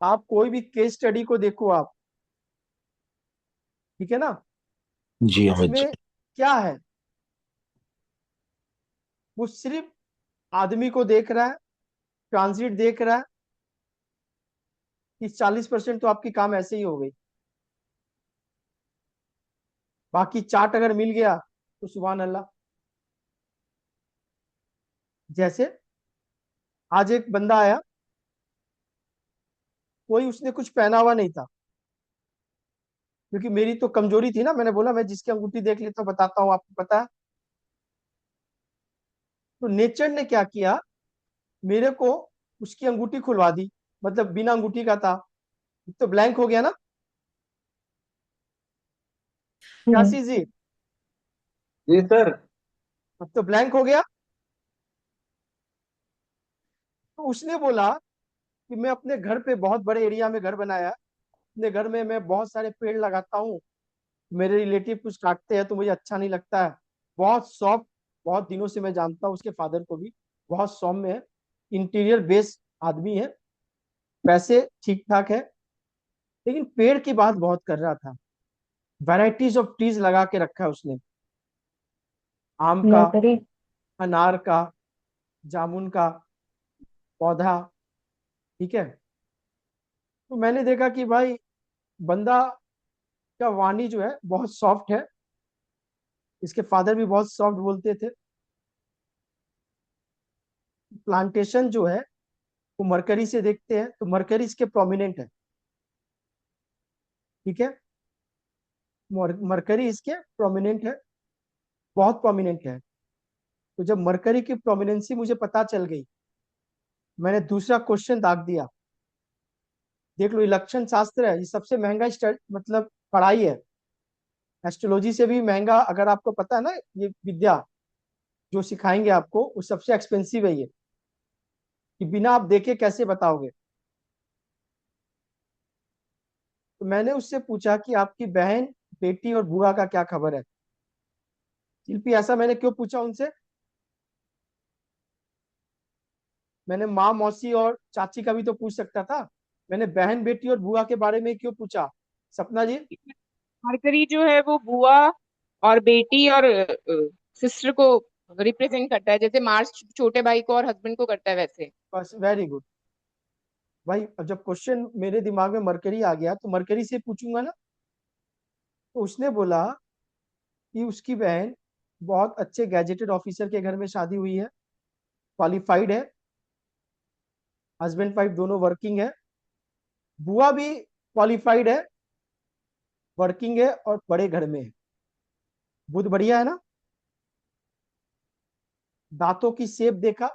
आप कोई भी केस स्टडी को देखो आप, ठीक है ना, जी अमित उसमें जी। क्या है, वो सिर्फ आदमी को देख रहा है, ट्रांजिट देख रहा है। कि 40% तो आपकी काम ऐसे ही हो गई। बाकी चार्ट अगर मिल गया तो सुभान अल्लाह। जैसे आज एक बंदा आया, कोई उसने कुछ पहना हुआ नहीं था, क्योंकि मेरी तो कमजोरी थी ना, मैंने बोला मैं जिसकी अंगूठी देख लेता हूँ बताता हूँ, आपको पता है। तो नेचर ने क्या किया, मेरे को उसकी अंगूठी खुलवा दी, मतलब बिना अंगूठी का था। तो ब्लैंक हो गया ना, क्या हम्म। चीज जी। जी सर। अब तो ब्लैंक हो गया। तो उसने बोला कि मैं अपने घर पे बहुत बड़े एरिया में घर बनाया, अपने घर में मैं बहुत सारे पेड़ लगाता हूँ, मेरे रिलेटिव कुछ काटते हैं तो मुझे अच्छा नहीं लगता है। बहुत सॉफ्ट, बहुत दिनों से मैं जानता हूँ उसके फादर को भी, बहुत सौम्य है, इंटीरियर बेस्ड आदमी है, पैसे ठीक ठाक है। लेकिन पेड़ की बात बहुत कर रहा था। वैराइटीज ऑफ ट्रीज लगा के रखा है उसने, आम का, नर्सरी। अनार का, जामुन का पौधा, ठीक है। तो मैंने देखा कि भाई बंदा का वाणी जो है बहुत सॉफ्ट है, इसके फादर भी बहुत सॉफ्ट बोलते थे। प्लांटेशन जो है वो मरकरी से देखते हैं तो मरकरी इसके प्रोमिनेंट है, ठीक है। मरकरी इसके प्रोमिनेंट है, बहुत प्रोमिनेंट है। तो जब मरकरी की प्रोमिनेंसी मुझे पता चल गई, मैंने दूसरा क्वेश्चन दाग दिया। देख लो, ये लक्षण शास्त्र है, ये सबसे महंगा मतलब पढ़ाई है। एस्ट्रोलॉजी से भी महंगा, अगर आपको पता है ना, ये विद्या जो सिखाएंगे आपको वो सबसे एक्सपेंसिव है ये, कि बिना आप देखे कैसे बताओगे। तो मैंने उससे पूछा कि आपकी बहन, बेटी और बुआ का क्या खबर है। शिल्पी, ऐसा मैंने क्यों पूछा उनसे, मैंने माँ मौसी और चाची का भी तो पूछ सकता था, मैंने बहन बेटी और बुआ के बारे में क्यों पूछा। सपना जी। मरकरी जो है वो बुआ और बेटी और सिस्टर को रिप्रेजेंट करता है, जैसे मार्स छोटे भाई को और हस्बैंड को करता है वैसे। बस वेरी गुड। भाई अब जब क्वेश्चन मेरे दिमाग में मरकरी आ गया तो मरकरी से पूछूंगा ना। तो उसने बोला कि उसकी बहन बहुत अच्छे गैजेटेड ऑफिसर के घर में शादी हुई है, क्वालिफाइड है, हस्बैंड वाइफ दोनों वर्किंग है, बुआ भी क्वालिफाइड है, वर्किंग है और बड़े घर में है। बुध बढ़िया है ना। दांतों की शेप देखा,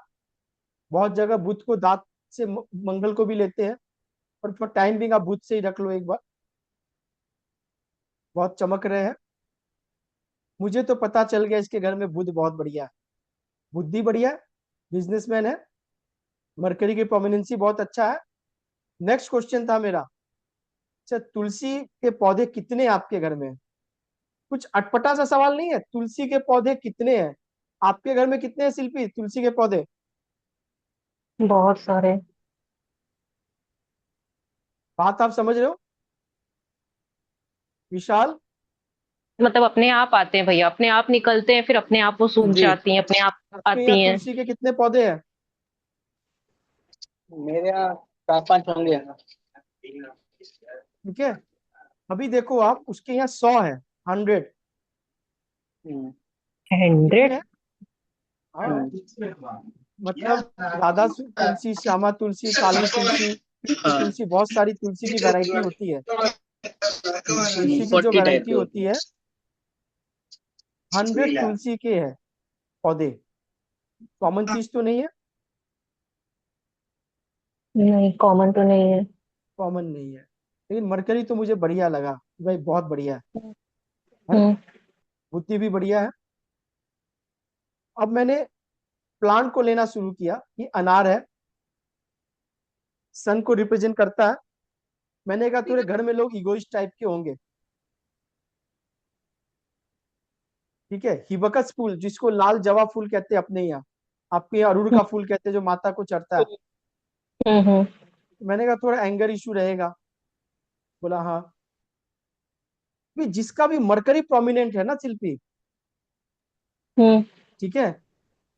बहुत जगह बुध को दांत से मंगल को भी लेते हैं, और फॉर टाइम बिंग आप बुध से ही रख लो एक बार, बहुत चमक रहे हैं। मुझे तो पता चल गया इसके घर में बुध बहुत बढ़िया है, बुद्धि बढ़िया है, बिजनेसमैन है, मरकरी की प्रोमिनेंसी बहुत अच्छा है। नेक्स्ट क्वेश्चन था मेरा, अच्छा तुलसी के पौधे कितने आपके घर में हैं? कुछ अटपटा सा सवाल नहीं है, तुलसी के पौधे कितने हैं आपके घर में, कितने हैं शिल्पी तुलसी के पौधे। बहुत सारे। बात आप समझ रहे हो विशाल। मतलब अपने आप आते हैं भैया, अपने आप निकलते हैं, फिर अपने आप वो सूख जी, जाती हैं, अपने आप आपके यहाँ आती हैं। तुलसी के कितने पौधे हैं। मेरे यहाँ 4-5 होंगे। ठीक है, अभी देखो आप, उसके यहाँ 100 है, 100। हम्म। कितने 100। हैं। हाँ, हम्म। मतलब राधा तुलसी, श्यामा तुलसी, काली तुलसी, कृष्ण तुलसी, बहुत सारी तुलसी की वैरायटी होती है। तुलसी की जो 40 टाइप वैरायटी के होती होते है, 100 तुलसी के है पौधे। कॉमन चीज तो नहीं है, नहीं, कॉमन तो नहीं है। कॉमन नहीं है। लेकिन मरकरी तो मुझे बढ़िया लगा, भाई बहुत बढ़िया है, हम्म। बुद्धि भी बढ़िया है। अब मैंने प्लांट को लेना शुरू किया, ये अनार है, सन को रिप्रेजेंट करता है। मैंने कहा तेरे घर में लोग इगोइस्ट टाइप के होंगे, ठीक है। हिबस्कस फूल, जिसको लाल जवा फूल कहते हैं अपने यहाँ, आपके यहाँ अड़हुल का फूल कहते हैं, जो माता को चढ़ता है। हम्म। मैंने कहा थोड़ा एंगर इशू रहेगा। बोला हाँ। भी जिसका भी मरकरी प्रोमिनेंट है ना शिल्पी, हम्म। ठीक है,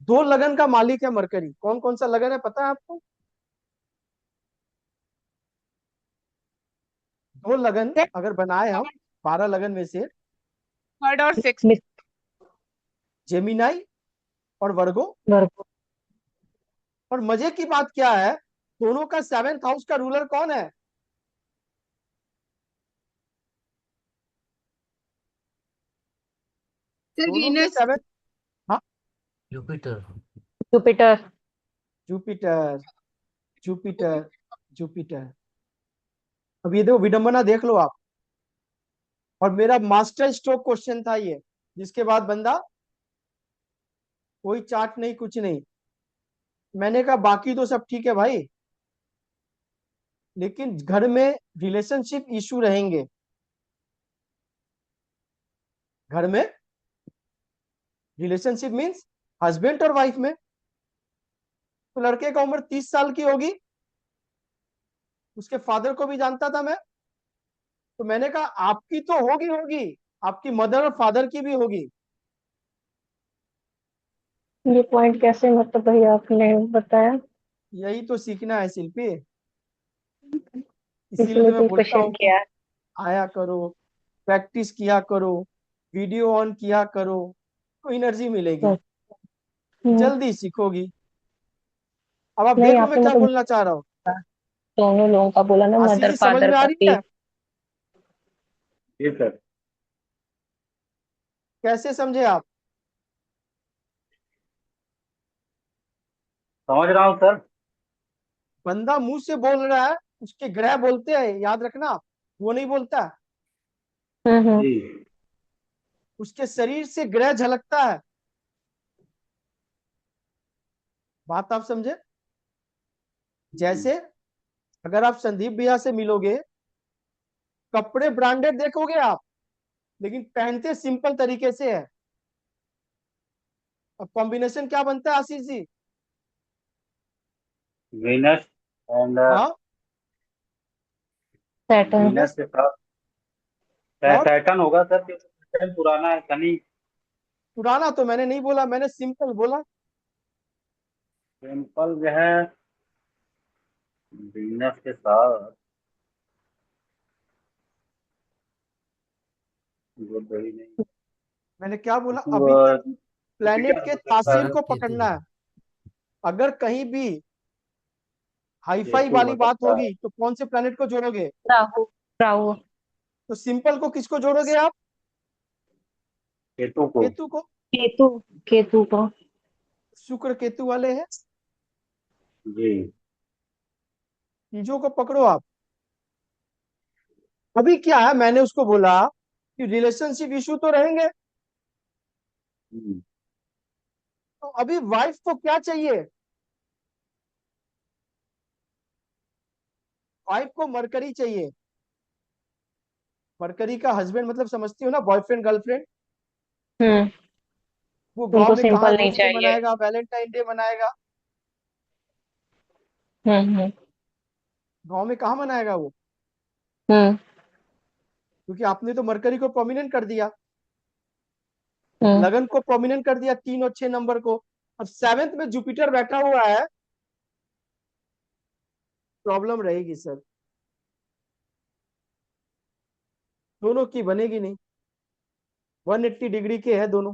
दो लगन का मालिक है मरकरी। कौन कौन सा लगन है पता है आपको? दो लगन अगर बनाए हम, 12 लगन में से, थर्ड और सिक्स। मिस जेमिनाई और वर्गो। वर्गो। और मजे की बात क्या है, दोनों का 7th हाउस का रूलर कौन है? सर दोनों के वीनस। 7। हाँ, Jupiter. Jupiter. Jupiter, Jupiter, Jupiter. अब ये देखो विडंबना देख लो आप। और मेरा मास्टर स्ट्रोक क्वेश्चन था ये, जिसके बाद बंदा कोई चार्ट नहीं, कुछ नहीं। मैंने कहा बाकी तो सब ठीक है भाई, लेकिन घर में रिलेशनशिप इशू रहेंगे। घर में रिलेशनशिप मीन्स हस्बैंड और वाइफ में। तो लड़के का उम्र 30 साल की होगी, उसके फादर को भी जानता था मैं। तो मैंने कहा आपकी तो होगी होगी, आपकी मदर और फादर की भी होगी। ये पॉइंट कैसे मतलब भैया आपने बताया? यही तो सीखना है शिल्पी, इसीलिए इसलिए तो मैं तो बोलता क्वेश्चन हूँ कि किया है। आया करो, प्रैक्टिस किया करो, वीडियो ऑन किया करो, तो एनर्जी मिलेगी, हम्म। जल्दी सीखोगी। अब आप नहीं देख लो मैं आपने क्या मतलब बोलना चाह रहा हूँ। दोनों लोगों का बोला ना, आशीष मदर जी समझ फादर में आ का रही भी। है? जी सर। कैसे समझे आप? समझ रहा हूँ सर। बंदा मुंह से बोल रहा है, उसके ग्रह बोलते हैं, याद रखना, वो नहीं बोलता है। हम्म। जी। उसके शरीर से ग्रह झलकता है। बात आप समझे? जैसे अगर आप संदीप भैया से मिलोगे, कपड़े ब्रांडेड देखोगे आप, लेकिन पहनते सिंपल तरीके से है। अब कॉम्बिनेशन क्या बनता है आशीष जी? वीनस एंड हाँ, सैटर्न। वीनस। वीनस के साथ और सैटर्न होगा सर, क्योंकि सैटर्न पुराना है, शनि। पुराना तो मैंने नहीं बोला, मैंने सिंपल बोला। सिंपल जो है वीनस के साथ बुध ही नहीं। मैंने क्या बोला, अभी तक वो प्लेनेट जुपिटर के जुपिटर तासीर है। को केतु। पकड़ना है। अगर कहीं भी हाईफाई केतु वाली हो बात सकता है। होगी तो कौन से प्लेनेट को जोड़ोगे? राहु। राहु। तो सिंपल को किसको जोड़ोगे आप? केतु को। केतु को। केतु। केतु को। शुक्र केतु वाले हैं, जी। चीजों को पकड़ो आप। अभी क्या है, मैंने उसको बोला कि रिलेशनशिप इशू तो रहेंगे। हम्म, तो अभी वाइफ को क्या चाहिए? वाइफ को मरकरी चाहिए। मरकरी का हस्बैंड मतलब समझती हो ना, बॉयफ्रेंड गर्लफ्रेंड। हम्म। वो गांव उनको में कहाँ सिंपल नहीं रोज डे चाहिए। मनाएगा, वैलेंटाइन डे मनाएगा? हम्म। गांव में कहाँ मनाएगा वो? हम्म। क्योंकि आपने तो मरकरी को प्रोमिनेंट कर दिया, हम्म। लगन को प्रोमिनेंट कर दिया, 3 और 6 नंबर को। अब 7th में जुपिटर बैठा हुआ है, प्रॉब्लम रहेगी सर, दोनों की बनेगी नहीं। 180 डिग्री के है दोनों।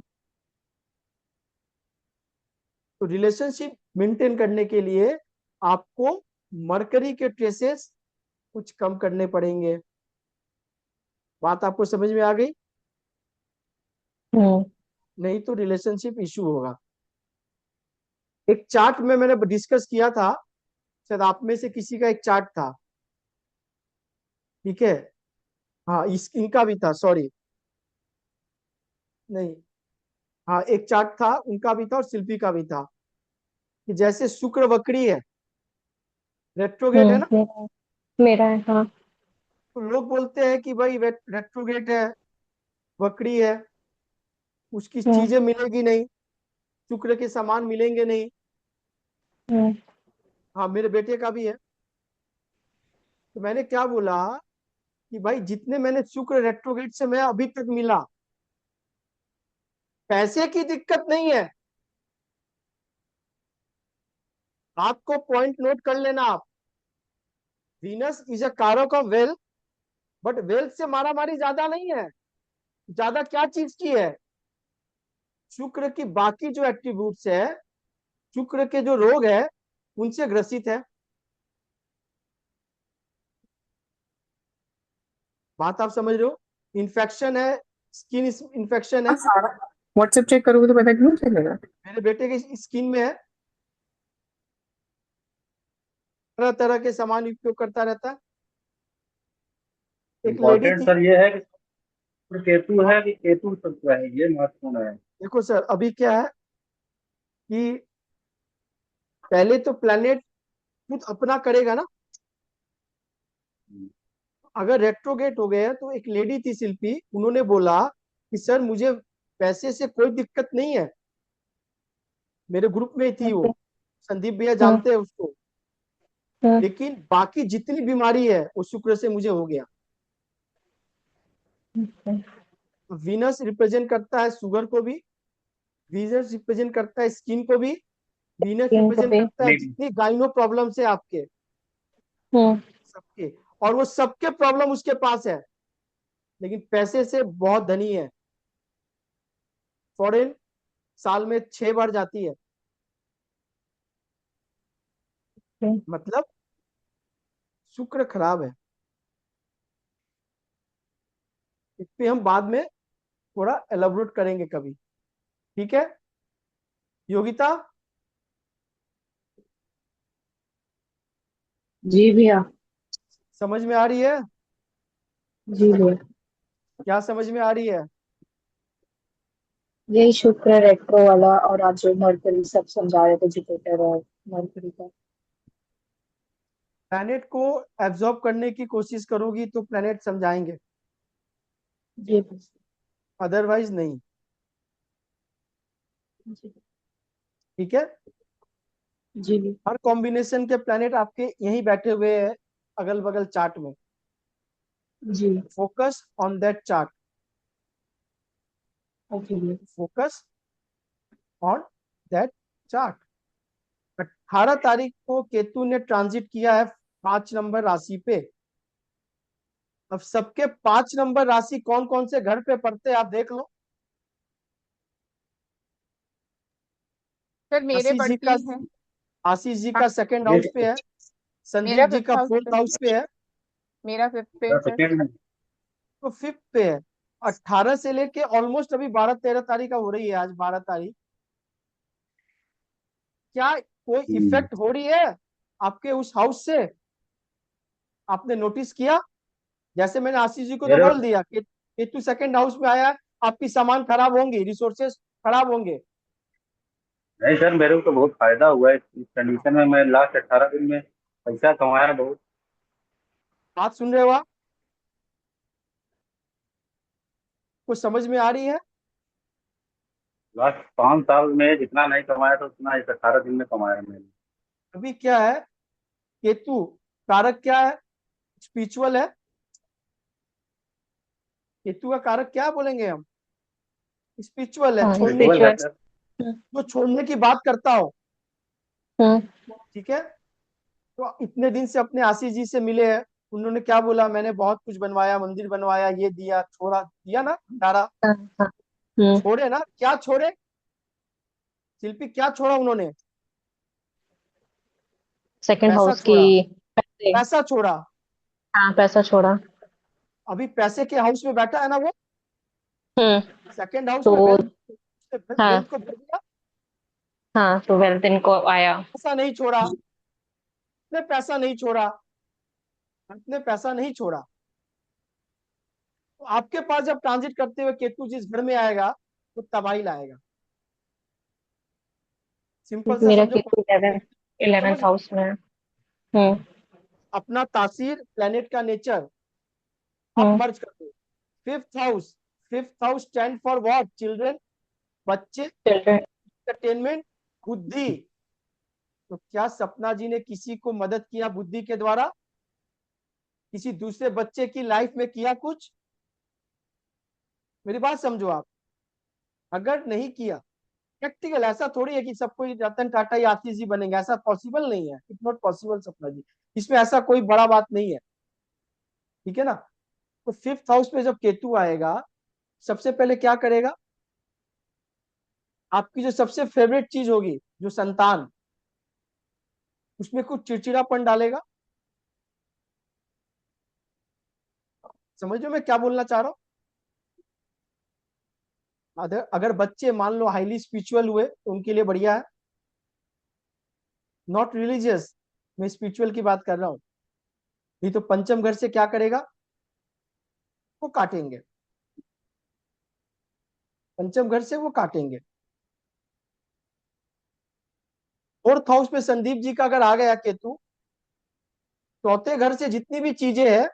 तो रिलेशनशिप मेंटेन करने के लिए आपको मरकरी के ट्रेसेस कुछ कम करने पड़ेंगे। बात आपको समझ में आ गई? हम्म। नहीं तो रिलेशनशिप इशू होगा। एक चार्ट में मैंने डिस्कस किया था, शायद आप में से किसी का एक चार्ट था, ठीक है? हाँ, इस इनका भी था, सॉरी, नहीं, हाँ एक चार्ट था, उनका भी था और शिल्पी का भी था, कि जैसे शुक्र वक्री है, रेट्रोगेट है ना, मेरा मेरा है हाँ। तो लोग बोलते हैं कि भाई रेट्रोगेट है, वक्री है, उसकी हम्म। चीजें मिलेगी नहीं, शुक्र के समान मिलेंगे नहीं। हम्म। हाँ, मेरे बेटे का भी है। तो मैंने क्या बोला कि भाई जितने मैंने शुक्र रेट्रोग्रेड से मैं अभी तक मिला, पैसे की दिक्कत नहीं है। आपको पॉइंट नोट कर लेना आप। वीनस इज अ कारक ऑफ वेल्थ, बट वेल्थ से मारामारी ज्यादा नहीं है। ज्यादा क्या चीज की है? शुक्र की बाकी जो एट्रीब्यूट्स है, शुक्र के जो रोग है उनसे ग्रसित है। बात आप समझ रहे हो? इन्फेक्शन है, स्किन इन्फेक्शन है। सारा व्हाट्सएप चेक करोगे तो पता क्यों चलेगा। मेरे बेटे के स्किन में है, तरह तरह के सामान उपयोग करता रहता है। एक लेडी इम्पोर्टेंट थी। सर ये है कि केतु है कि केतु तत्व है, ये महत्वपूर्ण है। देखो सर, अभी क्या है कि पहले तो प्लेनेट खुद अपना करेगा ना। हम्म, अगर रेट्रोगेट हो गया तो एक लेडी थी शिल्पी, उन्होंने बोला कि सर मुझे पैसे से कोई दिक्कत नहीं है। मेरे ग्रुप में ही थी वो, ओके। संदीप भैया हम्म। जानते हैं उसको। हम्म। लेकिन बाकी जितनी बीमारी है वो शुक्र से मुझे हो गया। हम्म। वीनस रिप्रेजेंट करता है शुगर को भी, वीनस रिप्रेजेंट करता है स्किन को भी, वीनस इनको रिप्रेजेंट भी। करता है नहीं, जितनी गाइनो प्रॉब्लम्स है आपके हम्म। सबके। और वो सबके प्रॉब्लम उसके पास है, लेकिन पैसे से बहुत धनी है। फॉरेन साल में 6 बार जाती है। मतलब शुक्र खराब है। इस पे हम बाद में थोड़ा एलाबोरेट करेंगे कभी। ठीक है योगिता? जी भैया। समझ में आ रही है? जी भैया। क्या समझ में आ रही है? यही शुक्र रेट्रो वाला, और आज जो मरकरी सब समझा रहे थे, जुपिटर और मरकरी का। प्लैनेट को एब्जॉर्ब करने की कोशिश करोगी तो प्लैनेट समझाएंगे, जी। अदरवाइज नहीं। जी। ठीक है? जी भैया। हर कॉम्बिनेशन के प्लैनेट आपके यहीं बैठे हुए हैं, अगल बगल चार्ट में। जी। Focus on that chart, okay भैया। Focus on that chart. 18 तारीख को केतु ने ट्रांजिट किया है 5 नंबर राशि पे। अब सबके 5 नंबर राशि कौन कौन से घर पे पड़ते हैं आप देख लो। सर मेरे आशीष जी का, पढ़ती है। आशीष जी हाँ, का सेकंड ये हाउस पे है, मेरा संदीप जी फिफ्थ का हाउस पे। फोर्थ हाउस पे है, मेरा फिफ्थ पे है सर। सेकेंड में। तो फिफ्थ पे है। 18 से लेके ऑलमोस्ट अभी 12-13 तारीख का हो रही है, आज 12 तारीख। क्या कोई हम्म, इफेक्ट हो रही है आपके उस हाउस से? आपने नोटिस किया? जैसे मैंने आशीष जी को तो मेरे बोल दिया कि केतु सेकंड हाउस में आया है, आपकी सामान खराब होंगी, रिसोर्सेस खराब होंगे। नहीं सर, मेरे को तो बहुत फायदा हुआ है इस कंडीशन में। मैं लास्ट 18 दिन में पैसा कमाया बहुत। बात सुन रहे हो आप? कुछ समझ में आ रही है? लास्ट 5 साल में जितना नहीं कमाया था उतना इस 18 दिन में कमाया मैंने। अभी क्या है, केतु कारक क्या है? स्पिरिचुअल है। केतु का कारक क्या बोलेंगे हम? स्पिरिचुअल है, हाँ, छोड़ने की, रिचुअल है स्पिरिचुअल। सर। जो छोड़ने की बात करता हो। हम्म। ठीक है? तो इतने दिन से अपने आशीष जी से मिले हैं, उन्होंने क्या बोला, मैंने बहुत कुछ बनवाया, मंदिर बनवाया, ये दिया, छोड़ा, दिया ना सारा। हाँ। हाँ। हम्म। छोड़े ना, क्या छोड़े? शिल्पी क्या छोड़ा उन्होंने? सेकंड पैसा हाउस की। छोड़ा, पैसे। पैसा छोड़ा। हाँ, पैसा छोड़ा। अभी पैसे के हाउस में बैठा है ना वो, हम्म। सेकंड हाउस में तो वेल्थ, हाँ। वेल्थ को भर दिया। हाँ, तो वेल्थ इनको आया। पैसा नहीं छोड़ा, ने पैसा नहीं छोड़ा, ने पैसा नहीं छोड़ा। तो आपके पास जब ट्रांजिट करते हुए केतु जिस घर में आएगा वो तबाही लाएगा। सिंपल सा मेरा समझो। केतु 11th समझ, हाउस में है। हम्म। अपना तासीर प्लेनेट का नेचर आप हम्म। मर्ज कर दो। Fifth house, fifth house stand for what? Children, बच्चे, चिल्ड्रन। एंटरटेनमेंट, बुद्धि। तो क्या सपना जी ने किसी को मदद किया बुद्धि के द्वारा? किसी दूसरे बच्चे की लाइफ में किया कुछ? मेरी बात समझो आप। अगर नहीं किया, प्रैक्टिकल, ऐसा थोड़ी है कि सब कोई रतन टाटा या आतिश जी बनेंगे, ऐसा पॉसिबल नहीं है, इट नॉट पॉसिबल सपना जी। इसमें ऐसा कोई बड़ा बात नहीं है, ठीक है ना। तो फिफ्थ हाउस में जब केतु आएगा, सबसे पहले क्या करेगा? आपकी जो सबसे फेवरेट चीज होगी, जो संतान, उसमें कुछ चिड़चिड़ापन डालेगा। समझ लो मैं क्या बोलना चाह रहा हूँ। अगर अगर बच्चे मान लो हाईली स्पिरिचुअल हुए तो उनके लिए बढ़िया है, नॉट रिलीजियस, मैं स्पिरिचुअल की बात कर रहा हूँ। नहीं तो पंचम घर से क्या करेगा? वो काटेंगे, पंचम घर से वो काटेंगे। फोर्थ हाउस में संदीप जी का अगर आ गया केतु, चौथे घर से जितनी भी चीजें हैं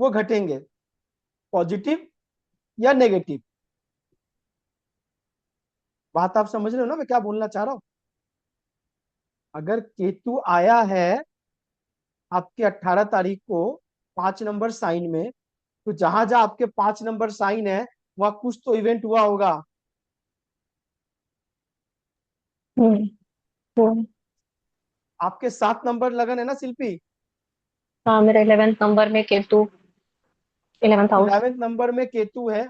वो घटेंगे, पॉजिटिव या नेगेटिव। बात आप समझ रहे हो ना मैं क्या बोलना चाह रहा हूं। अगर केतु आया है आपके 18 तारीख को 5 नंबर साइन में, तो जहां जहां आपके 5 नंबर साइन है वहां कुछ तो इवेंट हुआ होगा। हम्म। हम्म। आपके 7 नंबर लगन है ना शिल्पी? हाँ, मेरा 11th नंबर में केतु, 11th हाउस। 11 नंबर में केतु है,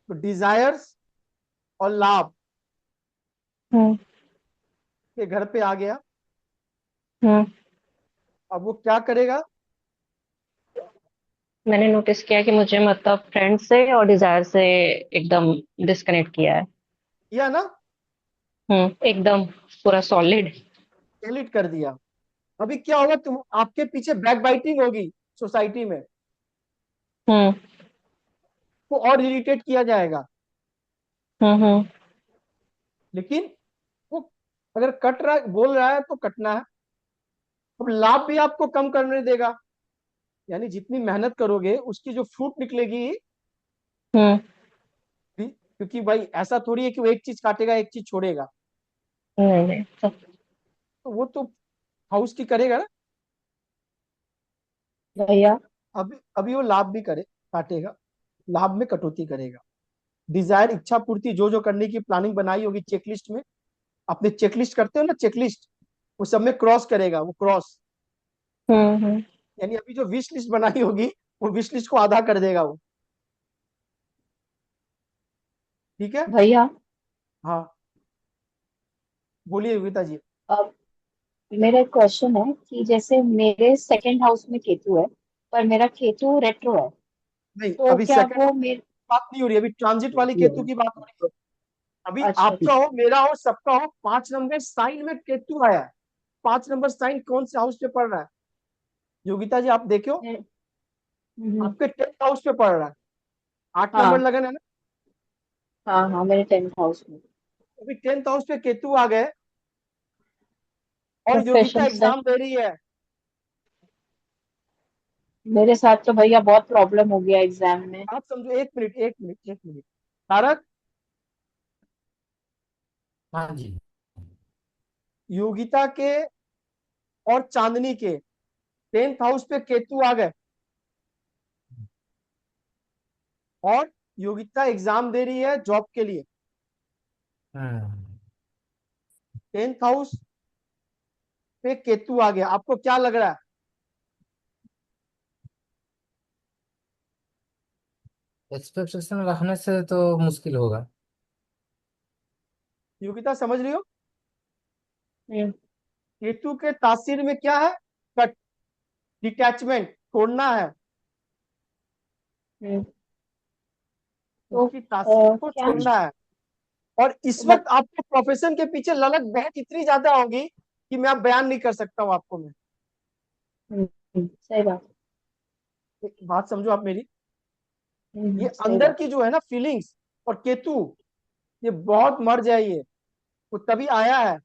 तो डिजायर्स और लाभ हम्म। के घर पे आ गया। हम्म। अब वो क्या करेगा? मैंने नोटिस किया कि मुझे मतलब फ्रेंड से और डिजायर से एकदम डिस्कनेक्ट किया है। किया ना? एकदम पूरा सॉलिड। डिलीट कर दिया। अभी क्या होगा, तुम आपके पीछे बैक बाइटिंग होगी सोसाइटी में, हम्म। वो और इरिटेट किया जाएगा। हम्म। लेकिन वो अगर कट रहा बोल रहा है तो कटना है। अब लाभ भी आपको कम करने देगा, यानी जितनी मेहनत करोगे उसकी जो फ्रूट निकलेगी हम्म। क्योंकि भाई ऐसा थोड़ी है कि वो एक चीज काटेगा एक चीज छोड़ेगा। नहीं नहीं, सब तो वो तो हाउस की करेगा ना। भैया। अभी वो लाभ भी करे, काटेगा, लाभ में कटौती करेगा। डिजायर, इच्छा पूर्ति, जो जो करने की प्लानिंग बनाई होगी चेकलिस्ट में, अपने चेकलिस्ट करते हो ना, चेकलिस्ट, वो सब में क्रॉस करेगा, वो क्रॉस, हम्म। यानी अभी जो विश लिस्ट बनाई होगी वो विश लिस्ट को आधा कर देगा वो। ठीक है। भैया, हाँ, बोलिए योगिता जी। अब मेरा एक क्वेश्चन है कि जैसे मेरे सेकंड हाउस में केतु है, पर मेरा केतु रेट्रो है, नहीं, तो अभी क्या सेकंड वो मेरे। बात नहीं हो रही, अभी ट्रांजिट वाली केतु की बात हो रही है। अभी अच्छा आपका अच्छा। हो, मेरा हो, सबका हो, 5 नंबर साइन में केतु आया है। 5 नंबर साइन कौन से हाउस पे पड़ रहा है योगिता जी, आप देखो। हम्म। आपके 10th हाउस पे पड़ रहा है, 8 नंबर हाँ लगन है ना। हाँ हाँ, मेरे 10th हाउस में अभी 10th हाउस पे केतु आ गए और योगिता प्रोफेशन से। एग्जाम दे रही है। मेरे साथ तो भैया बहुत प्रॉब्लम हो गया एग्जाम में। आप समझो, एक मिनट एक मिनट एक मिनट, तारक, हाँ जी। योगिता के और चांदनी के 10th हाउस पे केतु आ गए और योगिता एग्जाम दे रही है जॉब के लिए। हम्म। 10th हाउस पे केतु आ गया, आपको क्या लग रहा है? एक्सपेक्टेशन रखने से तो मुश्किल होगा। योगिता समझ रही हो? हम्म। केतु के तासीर में क्या है? कट, डिटैचमेंट, छोड़ना है। हम्म। तो उसकी तासीर को क्या। छोड़ना है। और इस मत। वक्त आपके प्रोफेशन के पीछे ललक बहुत इतनी ज्यादा होगी कि मैं अब बयान नहीं कर सकता हूँ आपको मैं। सही बात। एक बात समझो आप मेरी, ये सही अंदर बात। की जो है ना फीलिंग्स, और केतु, ये बहुत मर जाए ये, वो तभी आया है।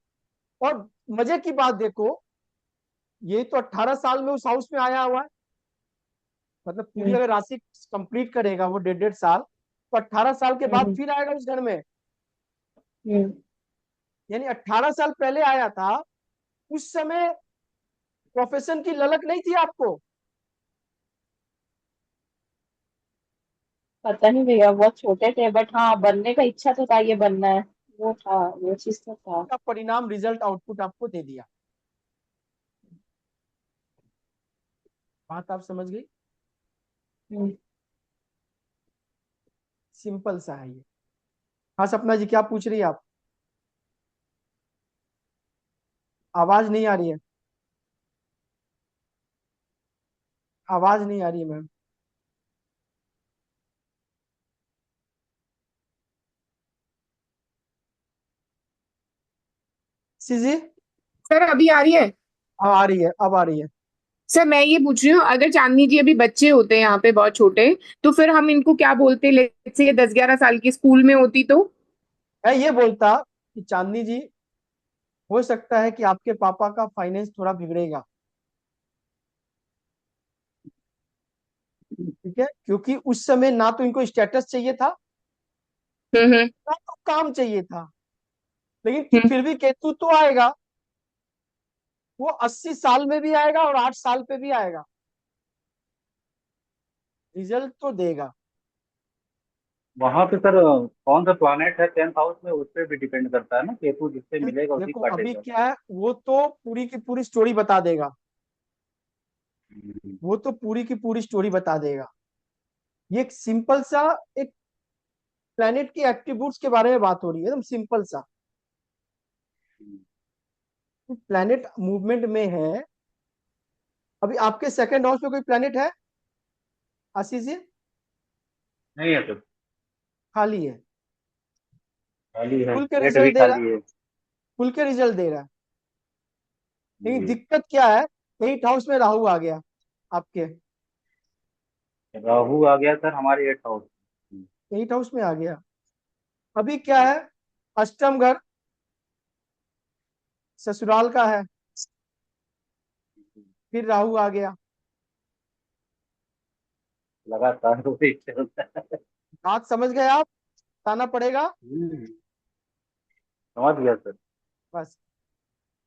और मजे की बात देखो, ये तो 18 साल में उस हाउस में आया हुआ है, मतलब पूरी हम्म। अगर राशि कंप्लीट करेगा वो 1.5 1.5 साल, तो 18 साल के बाद हम्म। फिर आएगा उस घर में। हम्म। यानी 18 साल पहले आया था, उस समय प्रोफेशन की ललक नहीं थी आपको? पता नहीं भैया, बहुत छोटे थे, बट हाँ बनने का इच्छा तो था, ये बनना है, वो था, वो चीज तो था। का परिणाम, रिजल्ट, आउटपुट आपको दे दिया। बात आप समझ गई? हम्म। सिंपल सा है ये। हाँ सपना जी, क्या पूछ रही है आप? आवाज नहीं आ रही है। आवाज नहीं आ रही है मैम। सीजी। सर अभी आ रही है? हाँ आ रही है, अब आ रही है। सर मैं ये पूछ रही हूँ, अगर चांदनी जी अभी बच्चे होते हैं यहाँ पे बहुत छोटे, तो फिर हम इनको क्या बोलते? लेट्स से 10-11 साल की स्कूल में होती तो? मैं ये बोलता कि चांदनी जी, हो सकता है कि आपके पापा का फाइनेंस थोड़ा बिगड़ेगा, ठीक है, क्योंकि उस समय ना तो इनको स्टेटस चाहिए था, हम्म। ना तो काम चाहिए था। लेकिन हम्म। फिर भी केतु तो आएगा, वो 80 साल में भी आएगा और 8 साल पे भी आएगा, रिजल्ट तो देगा। वहां पे सर कौन सा प्लैनेट है 10th हाउस में, उस पर भी डिपेंड करता है ना, केतु जिससे मिलेगा उसी देखो अभी काटेगा। क्या है, वो तो पूरी की पूरी स्टोरी बता देगा। हम्म, वो तो पूरी की पूरी स्टोरी बता देगा। ये एक सिंपल सा, एक प्लेनेट के एट्रीब्यूट्स के बारे में बात हो रही है, एकदम सिंपल सा। हम्म। प्लेनेट मूवमेंट में है। अभी आपके सेकंड हाउस में कोई प्लेनेट है आशीष जी? नहीं है सर। खाली है। खाली है, खुल के प्लेट भी रिजल्ट दे रहा है। खाली है। खुल के रिजल्ट दे रहा है। लेकिन जी। दिक्कत क्या है, 8 हाउस में राहु आ गया आपके। राहु आ गया सर हमारे 8th हाउस। 8 हाउस में आ गया। अभी क्या है, अष्टम घर ससुराल का है, फिर राहु आ गया। लगातार वही चलता है। बात समझ गए आप? बताना पड़ेगा। समझ गया सर। बस,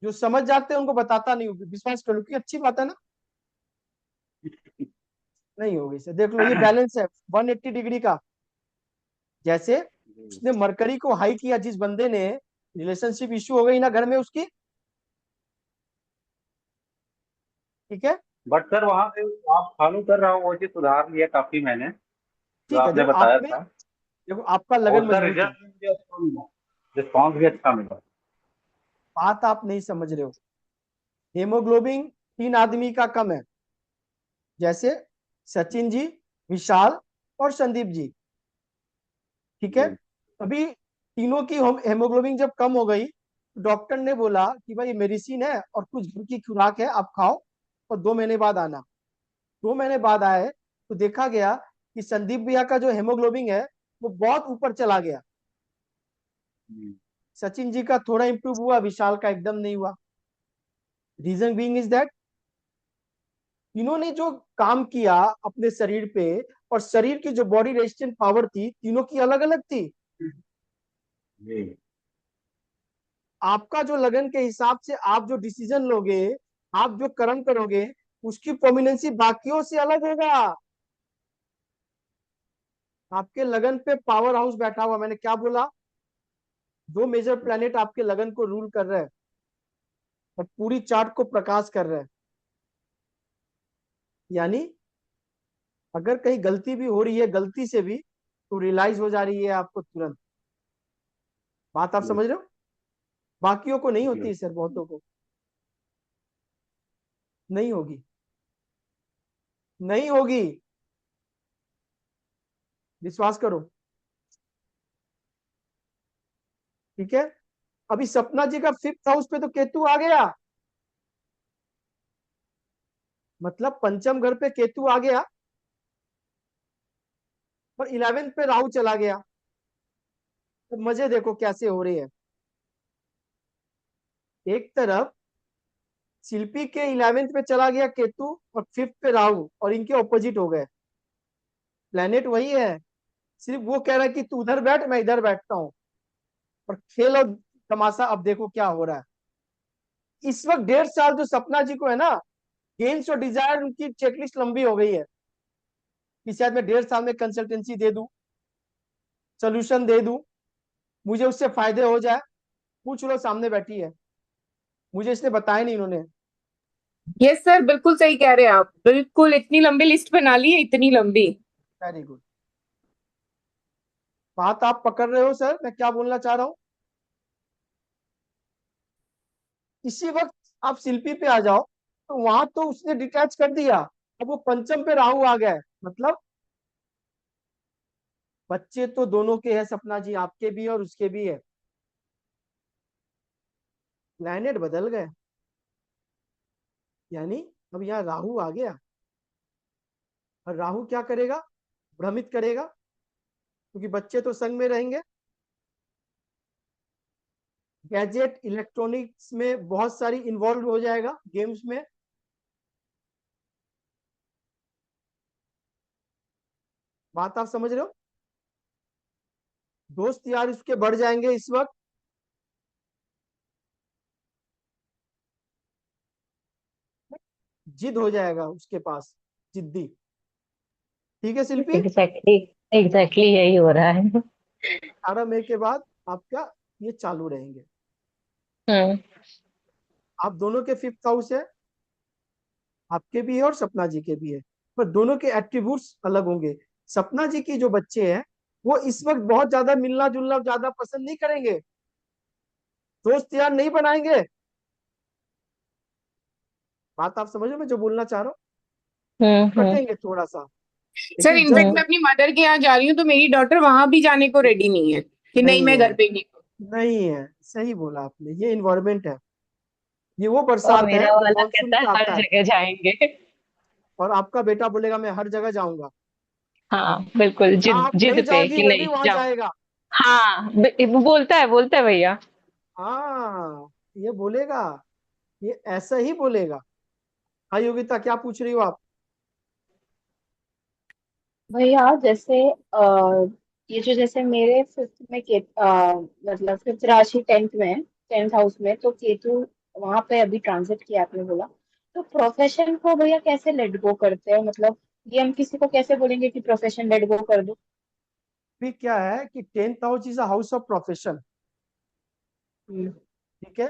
जो समझ जाते हैं उनको बताता नहीं हूँ, विश्वास कर लो कि अच्छी बात है ना। नहीं होगी सर, देख लो ये बैलेंस है 180 डिग्री का। जैसे जी। उसने मरकरी को हाई किया जिस बंदे ने, रिलेशनशिप इश्यू हो गई ना घर में उसकी, ठीक है। बट सर वहां पे आप फॉलो कर रहा हूँ, वो चीज सुधार लिया काफी मैंने, जो ठीक है, आपने देखो आप बताया में, था। देखो आपका और लगन उसका मजबूत है। रिजल्ट भी मुझे अच्छा मिला, रिस्पॉन्स भी अच्छा मिला। बात आप नहीं समझ रहे हो। हेमोग्लोबिन 3 आदमी का कम है, जैसे सचिन जी, विशाल और संदीप जी, ठीक है। जी। अभी तीनों की हेमोग्लोबिन जब कम हो गई, तो डॉक्टर ने बोला कि भाई मेडिसिन है और कुछ घर की खुराक है, आप खाओ और 2 महीने बाद आना। 2 महीने बाद आए तो देखा गया कि संदीप भैया का जो हेमोग्लोबिन है वो बहुत ऊपर चला गया। हम्म, सचिन जी का थोड़ा इंप्रूव हुआ, विशाल का एकदम नहीं हुआ। रीजन बीइंग इज दैट इन्होंने जो काम किया अपने शरीर पे, और शरीर की जो बॉडी रेजिस्टेंट पावर थी तीनों की अलग अलग थी। जी। आपका जो लगन के हिसाब से आप जो डिसीजन लोगे, आप जो कर्म करोगे, उसकी प्रोमिनेंसी बाकियों से अलग होगा। आपके लगन पे पावर हाउस बैठा हुआ, मैंने क्या बोला, 2 मेजर प्लेनेट आपके लगन को रूल कर रहे हैं और पूरी चार्ट को प्रकाश कर रहे हैं। यानी अगर कहीं गलती भी हो रही है, गलती से भी, तो रियलाइज हो जा रही है आपको तुरंत। बात आप जी। समझ रहे हो? बाकियों को नहीं जी। होती सर, बहुतों को नहीं होगी। नहीं होगी, विश्वास करो, ठीक है। अभी सपना जी का 5th हाउस पे तो केतु आ गया, मतलब पंचम घर पे केतु आ गया और 11th पे राहु चला गया। तो मजे देखो कैसे हो रहे हैं। एक तरफ शिल्पी के 11th पे चला गया केतु और 5th पे राहु, और इनके ऑपोजिट हो गए। प्लेनेट वही है, सिर्फ वो कह रहा है कि तू उधर बैठ, मैं इधर बैठता हूँ। और खेल और तमाशा अब देखो क्या हो रहा है। इस वक्त 1.5 साल जो सपना जी को है ना, गेम्स और डिजायर उनकी चेकलिस्ट लंबी हो गई है कि शायद मैं 1.5 साल में कंसल्टेंसी दे दूं, सोल्यूशन दे दूं, मुझे उससे फायदे हो जाए। पूछ लो, सामने बैठी है, मुझे इसने बताया नहीं इन्होंने। यस सर, बिल्कुल सही कह रहे हैं आप, बिल्कुल इतनी लंबी लिस्ट बना ली है, इतनी लंबी। वेरी गुड, बात आप पकड़ रहे हो सर, मैं क्या बोलना चाह रहा हूं। इसी वक्त आप शिल्पी पे आ जाओ, तो वहां तो उसने डिटैच कर दिया, अब वो पंचम पे राहु आ गया है। मतलब बच्चे तो दोनों के हैं सपना जी, आपके भी है और उसके भी है। प्लैनेट बदल गए, यानी अब यहाँ राहु आ गया, और राहु क्या करेगा, भ्रमित करेगा, क्योंकि बच्चे तो संग में रहेंगे। गैजेट इलेक्ट्रॉनिक्स में बहुत सारी इन्वॉल्व हो जाएगा, गेम्स में। बात आप समझ रहे हो। दोस्त यार इसके बढ़ जाएंगे इस वक्त। जिद हो जाएगा उसके पास, जिद्दी। ठीक है शिल्पी। एग्जैक्टली, एग्जैक्टली यही हो रहा है। 18 मई के बाद आपका ये चालू रहेंगे। हम्म। आप दोनों के 5th हाउस है, आपके भी है और सपना जी के भी है, पर दोनों के एट्रीब्यूट्स अलग होंगे। सपना जी की जो बच्चे हैं वो इस वक्त बहुत ज्यादा मिलना जुलना ज्यादा पसंद नहीं करेंगे, दोस्त यार नहीं बनाएंगे। बात आप समझ रहे हो मैं जो बोलना चाह रहा हूँ, हम्म। कटेंगे थोड़ा सा। सर लेकिन इनफैक्ट जब मैं अपनी मदर के यहाँ जा रही हूँ तो मेरी डॉटर वहां भी जाने को रेडी नहीं है कि नहीं नहीं मैं है, घर पे ही हूँ। नहीं है, सही बोला आपने, ये इन्वायरमेंट है, ये वो और बरसात है मेरा जो वाला मानसून कहता है का हर आता है। जगह जाएंगे। और आपका बेटा बोलेगा मैं हर जगह जाऊंगा, हाँ बिल्कुल, जहां जिद आप नहीं जिद पे जाओगी कि वो भी नहीं वहां जाओ। जाएगा। हाँ, वो बोलता है भैया। हाँ, ये बोलेगा, ये ऐसा ही बोलेगा। हाँ योगिता, क्या पूछ रही हो आप। भैया जैसे ये जो जैसे मेरे फिफ्थ में मतलब फिफ्थ राशि टेंथ में है, टेंथ हाउस में, तो केतु वहां पे अभी ट्रांजिट किया आपने बोला। तो प्रोफेशन को भैया कैसे लेट गो करते हैं, मतलब ये हम किसी को कैसे बोलेंगे कि प्रोफेशन लेट गो कर दो। भी क्या है कि 10th house is a house of profession. हम्म। ठीक है,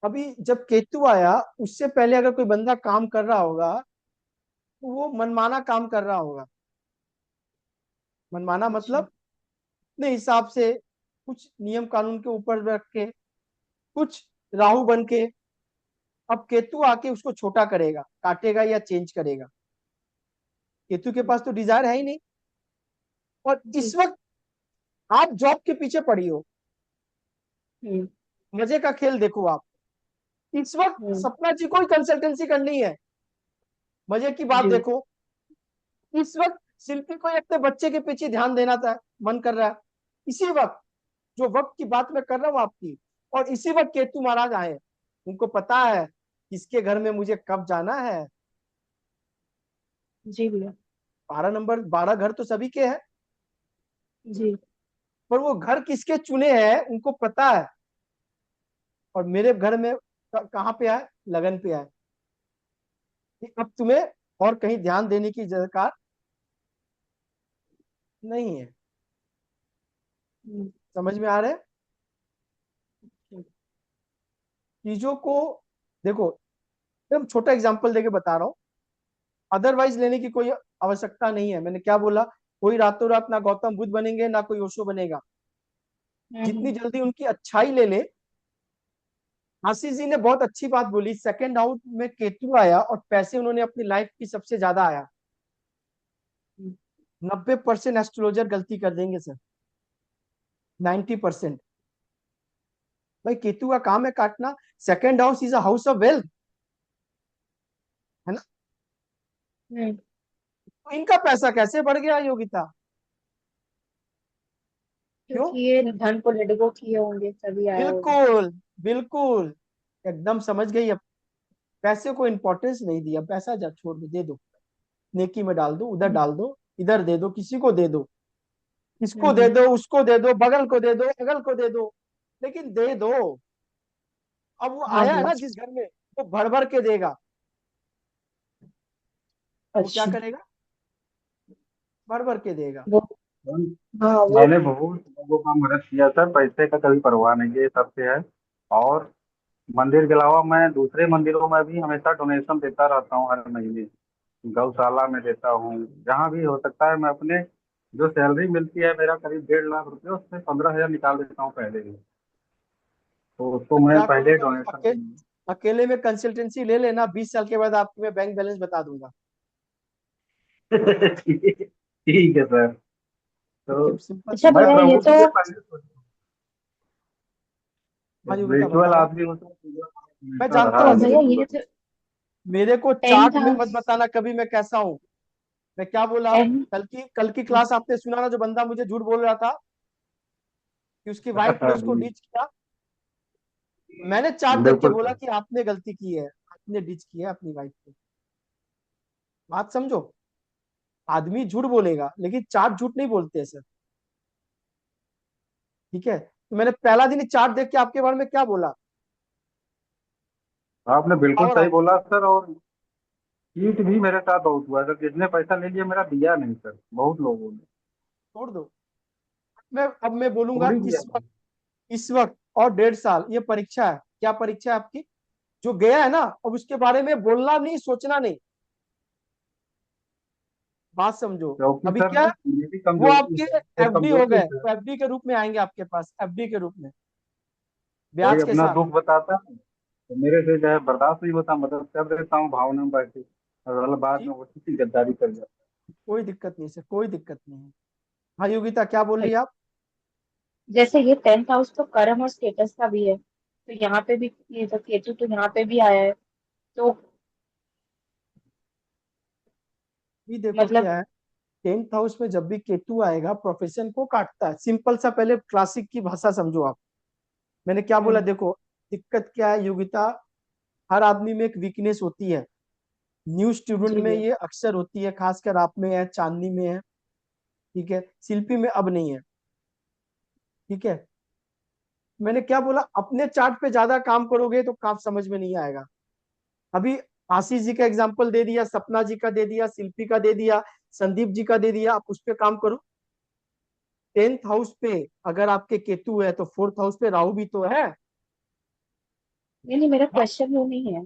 अभी जब केतु आया उससे पहले अगर कोई बंदा काम कर रहा होगा तो वो मनमाना काम कर रहा होगा। मनमाना अच्छा। मतलब अपने हिसाब से, कुछ नियम कानून के ऊपर रख के, कुछ राहु बन के। अब केतु आके उसको छोटा करेगा, काटेगा या चेंज करेगा। केतु के पास तो डिजायर है ही नहीं। और जी। इस वक्त आप जॉब के पीछे पड़ी हो। हम्म। मजे का खेल देखो आप, इस वक्त हम्म। सपना जी को ही कंसल्टेंसी करनी है। मजे की बात जी। देखो, इस वक्त शिल्पी को अपने बच्चे के पीछे ध्यान देना था, मन कर रहा है इसी वक्त, जो वक्त की बात मैं कर रहा हूँ आपकी। और इसी वक्त केतु महाराज आए, उनको पता है किसके घर में मुझे कब जाना है। जी भैया। 12 नंबर, 12 घर तो सभी के हैं, जी। पर वो घर किसके चुने हैं उनको पता है। और मेरे घर में कहाँ पे आए, लगन पे आए कि अब तुम्हें और कहीं ध्यान देने की दरकार नहीं है। हम्म। समझ में आ रहा है चीजों को। देखो, एकदम छोटा एग्जांपल देके बता रहा हूँ, अदरवाइज लेने की कोई आवश्यकता नहीं है। मैंने क्या बोला, कोई रातों रात ना गौतम बुद्ध बनेंगे ना कोई ओशो बनेगा। जितनी जल्दी उनकी अच्छाई ले ले। आशीष जी ने बहुत अच्छी बात बोली, सेकंड हाउस में केतु आया और पैसे उन्होंने अपनी लाइफ की सबसे ज्यादा आया। 90% एस्ट्रोलॉजर गलती कर देंगे सर, 90%। भाई केतु का काम है काटना, second house is a house of wealth, है ना। हम्म। तो इनका पैसा कैसे बढ़ गया योगिता, क्यों। क्योंकि ये धन को लेट गो किए होंगे तभी आया होगा। बिल्कुल, बिल्कुल, एकदम समझ गई। अब पैसे को इंपॉर्टेंस नहीं दिया, पैसा जा छोड़ दो, दे दो, नेकी में डाल दो, उधर हम्म। डाल दो, इधर दे दो, किसी को दे दो, इसको दे हम्म। दो, उसको दे दो, बगल को दे दो, अगल को दे दो, लेकिन दे दो। अब वो हाँ आया है भैया। ना जिस घर में, वो भर भर के देगा। वो क्या अच्छा। करेगा? भर भर के देगा। वो, हाँ वो, मैंने बहुत लोगों का मदद किया सर, पैसे का कभी परवाह नहीं है, ये सबसे है। और मंदिर के अलावा मैं दूसरे मंदिरों में भी हमेशा डोनेशन देता रहता हूँ हर महीने। गौशाला में देता हूँ, जहाँ भी हो सकता है। मैं अपने जो सैलरी मिलती है मेरा करीब 1.5 लाख रुपये, उसमें 15,000 निकाल देता हूँ पहले ही। तो उसको तो मैं क्या करो पहले कभी डोनेशन दूंगा। अकेले में कंसल्टेंसी ले लेना, 20 साल के बाद आपको मैं बैंक बैलेंस बता दूंगा। ठीक है सर। तो सिंपल अच्छा सी मैं बात भैया है। ये प्रभु तो, के लिए पहले सोचता हूँ, हाँ योगिता स्पिरिचुअल बताओ आप। आदमी होता मैं हूँ, जानता हर हूँ, तो आदमी भैया लेकिन को ये तो मेरे को टेंथ चार्ट में मत हाउस, बताना कभी मैं कैसा हूँ। मैं क्या बोला? 10। कल की क्लास आपने सुना ना, जो बंदा मुझे झूठ बोल रहा था कि उसकी वाइफ ने उसको जी, डिच किया। मैंने चार्ट देख के बिल्कुल बोला सर। कि आपने गलती की है, आपने डिच किया है अपनी वाइफ को। बात समझो। आदमी झूठ बोलेगा लेकिन चार्ट झूठ नहीं बोलते सर। ठीक है, तो मैंने पहला दिन ही चार्ट देख के आपके बारे में क्या बोला? आपने बिल्कुल और सही आप बोला सर। और चीट भी मेरे साथ बहुत हुआ सर, जिसने पैसा ले लिया मेरा दिया नहीं सर, बहुत लोगों ने। छोड़ दो। अब मैं बोलूंगा, थोड़ी दिया। इस वक्त और 1.5 साल ये परीक्षा है। क्या परीक्षा है आपकी? जो गया है ना, अब उसके बारे में बोलना नहीं, सोचना नहीं। बात समझो। क्योंकि अभी सर क्या है? मेरी वो कमजोरी आपके एक एफडी हो कमजोरी है गए, सर। वो एफडी के रूप में आएंगे आपके पास, एफडी के रूप में, कोई ब्याज के अपना साथ। दुख बताता है तो मेरे से जो है बर्दाश्त नहीं होता, मदद कर देता हूँ भावना में बैठ के, और बाद जी, में वो किसी गद्दारी कर जाता कोई दिक्कत नहीं सर, कोई दिक्कत नहीं है। हाँ योगिता, क्या बोल रही है आप? जैसे ये 10th हाउस तो कर्म और स्टेटस का भी है, तो यहाँ पे भी ये तो केतु तो यहाँ पे भी आया है, तो भी देखो मतलब, क्या है, 10th हाउस में जब भी केतु आएगा प्रोफेशन को काटता है। सिंपल सा, पहले क्लासिक की भाषा समझो आप। मैंने क्या बोला? हम्म, देखो, दिक्कत क्या है योगिता, हर आदमी में एक वीकनेस होती है। न्यू स्टूडेंट जी में जी, ये अक्सर होती है, खासकर आप में है, चांदनी में है। ठीक है, शिल्पी में अब नहीं है। ठीक है, मैंने क्या बोला, अपने चार्ट पे ज्यादा काम करोगे तो काम समझ में नहीं आएगा। अभी आशीष जी का एग्जाम्पल दे दिया, सपना जी का दे दिया, शिल्पी का दे दिया, संदीप जी का दे दिया, आप उस पे काम करो। 10th हाउस पे अगर आपके केतु है तो 4th हाउस पे राहु भी तो है। नहीं नहीं, मेरा बात- क्वेश्चन वो नहीं है।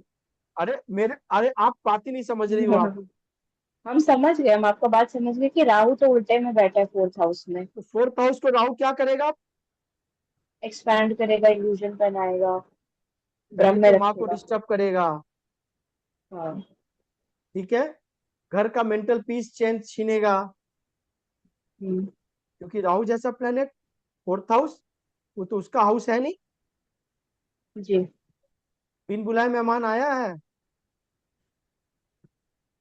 अरे आप बात ही नहीं समझ रही हो आप। हम समझ गए, हम आपका बात समझ गए कि राहु तो उल्टे में बैठा है 4th हाउस में, तो 4th हाउस को राहु क्या करेगा? एक्सपैंड करेगा, इल्यूजन बनाएगा, घर भ्रम में के माँ को रखेगा। डिस्टर्ब करेगा। हाँ। ठीक है, घर का मेंटल पीस चैन छीनेगा। हम्म, क्योंकि राहु जैसा प्लेनेट, 4th हाउस, वो तो उसका हाउस है नहीं। जी। बिन बुलाए मेहमान आया है।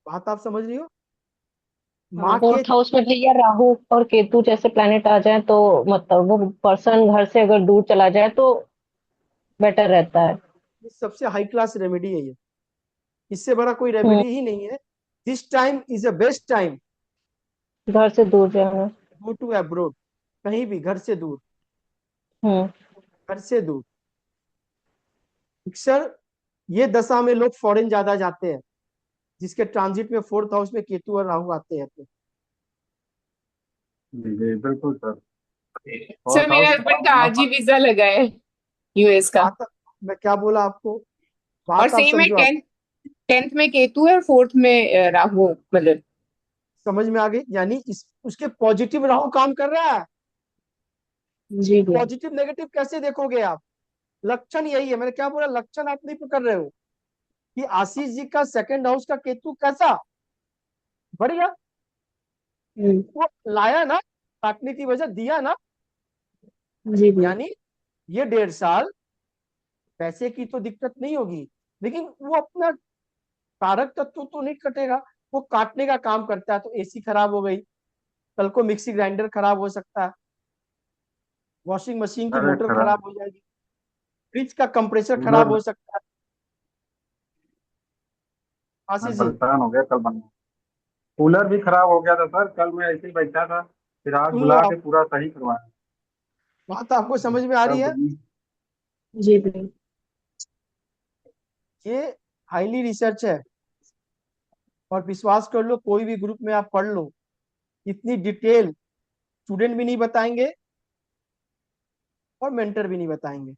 बात आप समझ रही हो? माँ हाँ। के, 4th हाउस में भैया राहु और केतु जैसे प्लैनेट आ जाए तो मतलब वो पर्सन घर से अगर दूर चला जाए तो बेटर रहता है। ये सबसे हाई क्लास रेमेडी है ये। इससे बड़ा कोई हम्म। रेमेडी ही नहीं है। This time is a best time घर से दूर जाना। Go to abroad. कहीं भी घर से दूर, हम्म। घर से दूर। अक्सर ये दशा में लोग फॉरेन ज्यादा जाते हैं, जिसके ट्रांजिट में 4th हाउस में केतु और राहु आते हैं तो। है। जी बिल्कुल सर। और सर मेरे हाउस हस्बैंड का अपना आज ही वीजा लगा है, यूएस का। बात, मैं क्या बोला आपको? और बात आप सेम है, समझो आप। 10th में केतु है और 4th में राहु, मतलब। समझ में आ गई? यानी इस उसके पॉजिटिव राहु काम कर रहा है। जी भैया। पॉजिटिव नेगेटिव कैसे देखोगे आप? लक्षण यही है, मैंने क्या बोला, लक्षण आप नहीं पकड़ रहे हो कि आशीष जी का 2nd हाउस का केतु कैसा बढ़िया। हम्म, वो लाया ना, काटने की वजह दिया ना। जी भैया। यानी ये 1.5 साल पैसे की तो दिक्कत नहीं होगी, लेकिन वो अपना कारक तत्व तो नहीं कटेगा। वो काटने का काम करता है। तो एसी खराब हो गई, कल को मिक्सी ग्राइंडर खराब हो सकता है, वॉशिंग मशीन की अरे मोटर खराब। खराब हो जाएगी, फ्रिज का कंप्रेसर खराब कूलर, हो सकता है। मैं आशीष जी, परेशान हो गया कल बना। कूलर भी खराब हो गया था सर, कल मैं ऐसे ही बैठा था, फिर आज सुन लो बुला आप, के पूरा सही करवाया। बात आपको समझ में आ रही है? सब जी भैया। ये हाईली रिसर्च है। और विश्वास कर लो, कोई भी ग्रुप में आप पढ़ लो, इतनी डिटेल स्टूडेंट भी नहीं बताएंगे और मेंटर भी नहीं बताएंगे।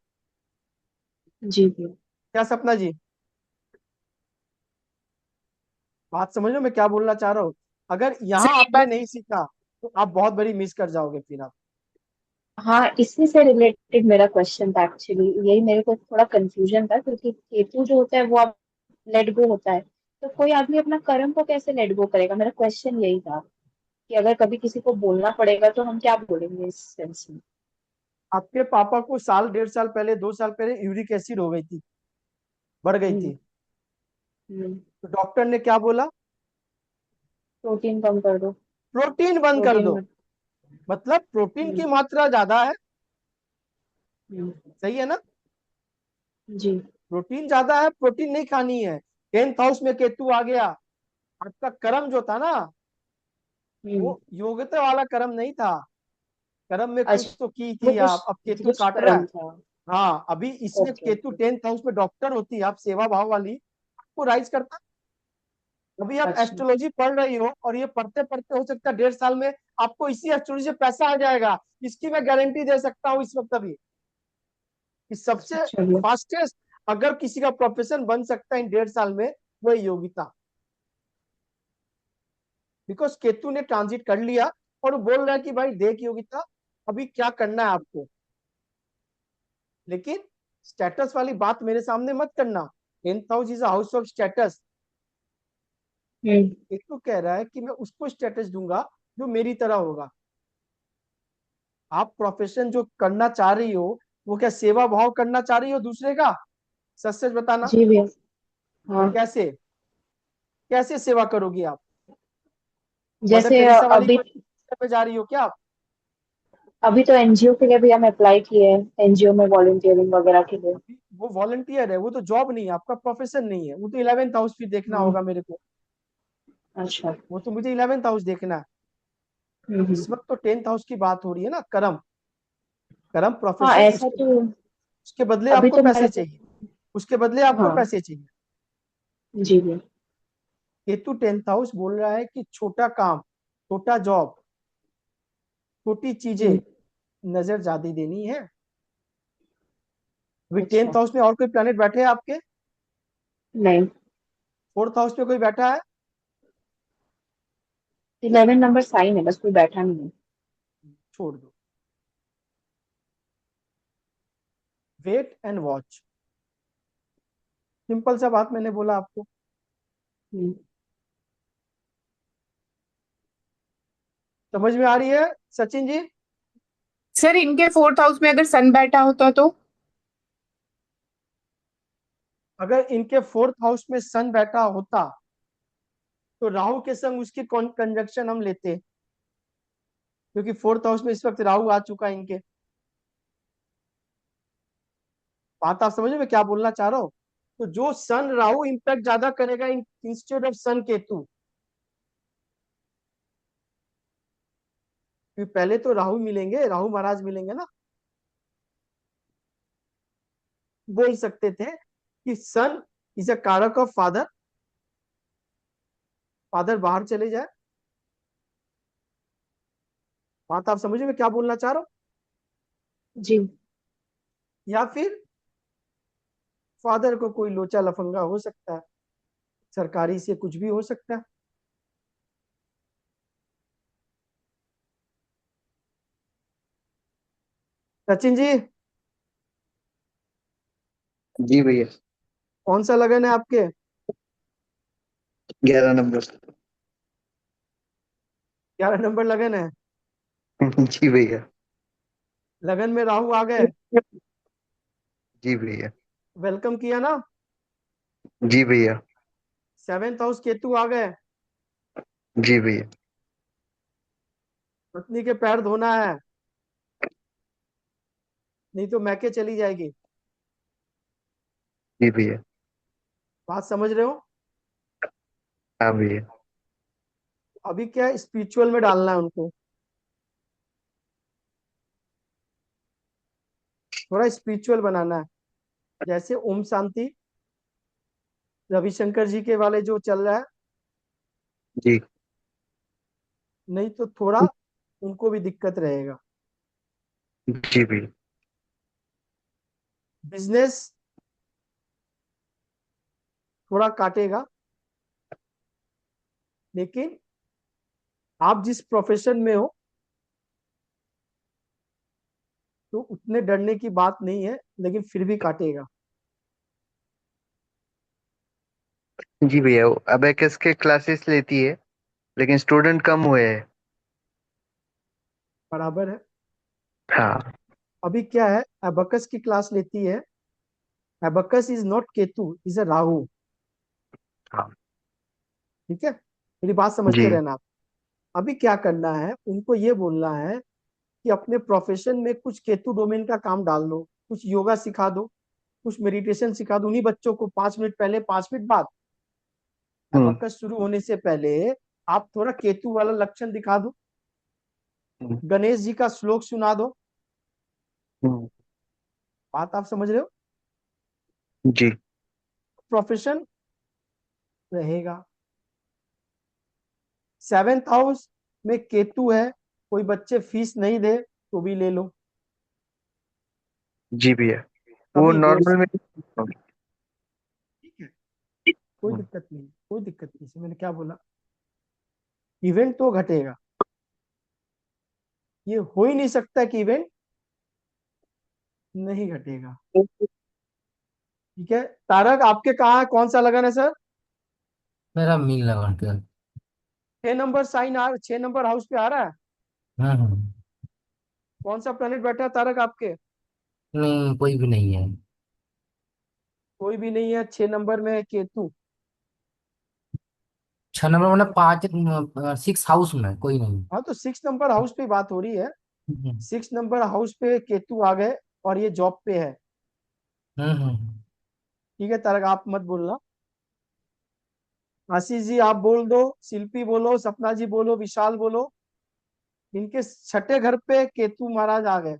जी भैया। क्या सपना जी, बात समझ लो मैं क्या बोलना चाह रहा हूँ? अगर सर यहाँ ये आपने बात, नहीं सीखा तो आप बहुत बड़ी मिस कर जाओगे फिर आप। हाँ, इसी से रिलेटेड मेरा क्वेश्चन था एक्चुअली, यही मेरे को थोड़ा कंफ्यूजन था, क्योंकि केतु जो होता है वो आप लेट गो होता है, तो कोई आदमी अपना कर्म को कैसे लेट गो करेगा? मेरा क्वेश्चन यही था कि अगर कभी किसी को बोलना पड़ेगा तो हम क्या बोलेंगे इस सेंस में। आपके पापा को साल 1.5 साल पहले 2 साल पहले यूरिक एसिड हो गई थी, बढ़ गई हम्म। थी, हम्म। तो डॉक्टर ने क्या बोला? प्रोटीन कम कर दो। प्रोटीन बंद कर प्रोटीन दो। मत। मतलब प्रोटीन हम्म। की मात्रा ज्यादा है, हम्म। सही है ना? जी। प्रोटीन ज्यादा है, प्रोटीन नहीं खानी है। 10th हाउस में केतु आ गया, आपका कर्म जो था ना, हम्म। वो योग्यता वाला कर्म नहीं था। कर्म में कुछ अच्छा, तो की वो थी कुछ आप, अब केतु काट रहा है। दुष्कर्म था। हाँ, अभी इसमें okay Ketu okay. 10th house में डॉक्टर होती है, आप सेवा भाव वाली, आपको राइज करता। अभी आप अच्छा। एस्ट्रोलॉजी पढ़ रही हो और ये पढ़ते पढ़ते हो सकता है 1.5 साल में आपको इसी एस्ट्रोलॉजी से पैसा आ जाएगा। इसकी मैं गारंटी दे सकता हूँ इस वक्त अभी, कि सबसे चलिए। फास्टेस्ट अगर किसी का प्रोफेशन बन सकता है इन 1.5 साल में, वो है योगिता। बिकॉज केतु ने ट्रांजिट कर लिया और वो बोल रहा है कि भाई देख योगिता, अभी क्या करना है आपको, लेकिन स्टेटस वाली बात मेरे सामने मत करना। 10th house is house of status. हम्म। केतु कह रहा है कि मैं उसको स्टेटस दूंगा जो मेरी तरह होगा। आप प्रोफेशन जो करना चाह रही हो, वो क्या सेवा भाव करना चाह रही हो दूसरे का? सच सच बताना, जी भैया। हाँ। कैसे कैसे सेवा करोगी आप? मदर जैसे टेरेसा वाली अभी, कोई पे जा रही हो क्या आप? अभी तो एनजीओ के लिए भी हम अप्लाई किए हैं, एनजीओ में वॉलंटियरिंग वगैरह के लिए। अभी वो वॉलंटियर है, वो तो जॉब नहीं है, आपका प्रोफेशन नहीं है, वो तो 11th हाउस फिर देखना हाँ। होगा मेरे को। अच्छा। वो तो मुझे 11th हाउस देखना है। हम्म। इस वक्त तो 10th हाउस की बात हो रही है ना, कर्म। कर्म हाँ, प्रोफेशन, ऐसा उसके तो उसके बदले अभी आपको तो मेरे पैसे को। चाहिए, उसके बदले आपको हाँ। पैसे चाहिए। जी भैया। केतु 10th हाउस बोल रहा है कि छोटा काम, छोटा जॉब, छोटी चीजें हम्म। नजर ज्यादा देनी है। अभी अच्छा। 10th हाउस में और कोई प्लेनेट बैठे हैं आपके? नहीं। 4th हाउस में कोई बैठा है? 11 नंबर साइन है, बस कोई बैठा नहीं है। छोड़ दो, वेट एंड वॉच। सिंपल सा बात मैंने बोला आपको। हम्म। समझ में आ रही है सचिन जी? सर इनके 4th हाउस में अगर सन बैठा होता तो? अगर इनके 4th हाउस में सन बैठा होता तो राहु के संग उसकी कंजक्शन हम लेते, क्योंकि 4th हाउस में इस वक्त राहु आ चुका है इनके। बात आप समझ में मैं क्या बोलना चाह रहा हूँ? तो जो सन राहु इंपैक्ट ज्यादा करेगा इंस्टेड ऑफ सन केतु। क्योंकि पहले तो राहु मिलेंगे, राहु महाराज मिलेंगे ना, बोल सकते थे कि सन इज अ कारक ऑफ फादर, फादर बाहर चले जाए। बात आप समझ में क्या बोलना चाह रहा हूँ? जी। या फिर फादर को कोई लोचा लफंगा हो सकता है, सरकारी से कुछ भी हो सकता है। सचिन जी, जी भैया। कौन सा लगन है आपके? 11 नंबर। 11 नंबर लगन है। जी भैया। लगन में राहु आ गए, जी भैया। वेलकम किया ना। जी भैया। 7th हाउस केतु आ गए, जी भैया। पत्नी के पैर धोना है, नहीं तो मैके चली जाएगी। जी भैया। बात समझ रहे हो? हाँ भैया। अभी क्या स्पिरिचुअल में डालना है उनको, थोड़ा स्पिरिचुअल बनाना है। जैसे ओम शांति रविशंकर जी के वाले जो चल रहा है, जी नहीं तो थोड़ा उनको भी दिक्कत रहेगा। जी भैया। बिजनेस थोड़ा काटेगा, लेकिन आप जिस प्रोफेशन में हो तो उतने डरने की बात नहीं है, लेकिन फिर भी काटेगा। जी भैया, वो अबेकस के क्लासेस लेती है, लेकिन स्टूडेंट कम हुए हैं। बराबर है। हाँ। अभी क्या है, एबकस की क्लास लेती है। Abacus is not Ketu, is a Rahu. हाँ। ठीक है, मेरी बात समझते जी। रहना आप। अभी क्या करना है, उनको ये बोलना है कि अपने प्रोफेशन में कुछ केतु डोमेन का काम डाल दो, कुछ योगा सिखा दो, कुछ मेडिटेशन सिखा दो उन्हीं बच्चों को। 5 मिनट पहले, 5 मिनट बाद, हम्म। एबकस शुरू होने से पहले आप थोड़ा केतु वाला लक्षण दिखा दो, हम्म। गणेश जी का श्लोक सुना दो। हम्म। बात आप समझ रहे हो? जी। प्रोफेशन रहेगा। 7th हाउस में केतु है, कोई बच्चे फीस नहीं दे तो भी ले लो, जी भैया, वो कभी हो नॉर्मल में। सकता। ठीक है, कोई दिक्कत नहीं, कोई दिक्कत नहीं। इसमें मैंने क्या बोला, इवेंट तो घटेगा, ये हो ही नहीं सकता कि इवेंट नहीं घटेगा। ठीक है, तारक आपके कहाँ कौन सा लगन है सर? मेरा मीन लगन 12। 6 नंबर साइन 6 नंबर हाउस पे आ रहा है। हम्म। कौन सा प्लेनेट बैठा है तारक आपके? नहीं, कोई भी नहीं है। कोई भी नहीं है। 6 नंबर में है केतु। 6 नंबर मतलब 5 6 हाउस में कोई नहीं। हाँ, तो 6 नंबर हाउस पे बात हो रही है। हम्म। 6 नंबर हाउस पे केतु आ गए और ये जॉब पे है। हम्म। ठीक है तारक, आप मत बोलना। आशीष जी आप बोल दो, शिल्पी बोलो, सपना जी बोलो, विशाल बोलो। इनके छठे घर पे केतु महाराज आ गए।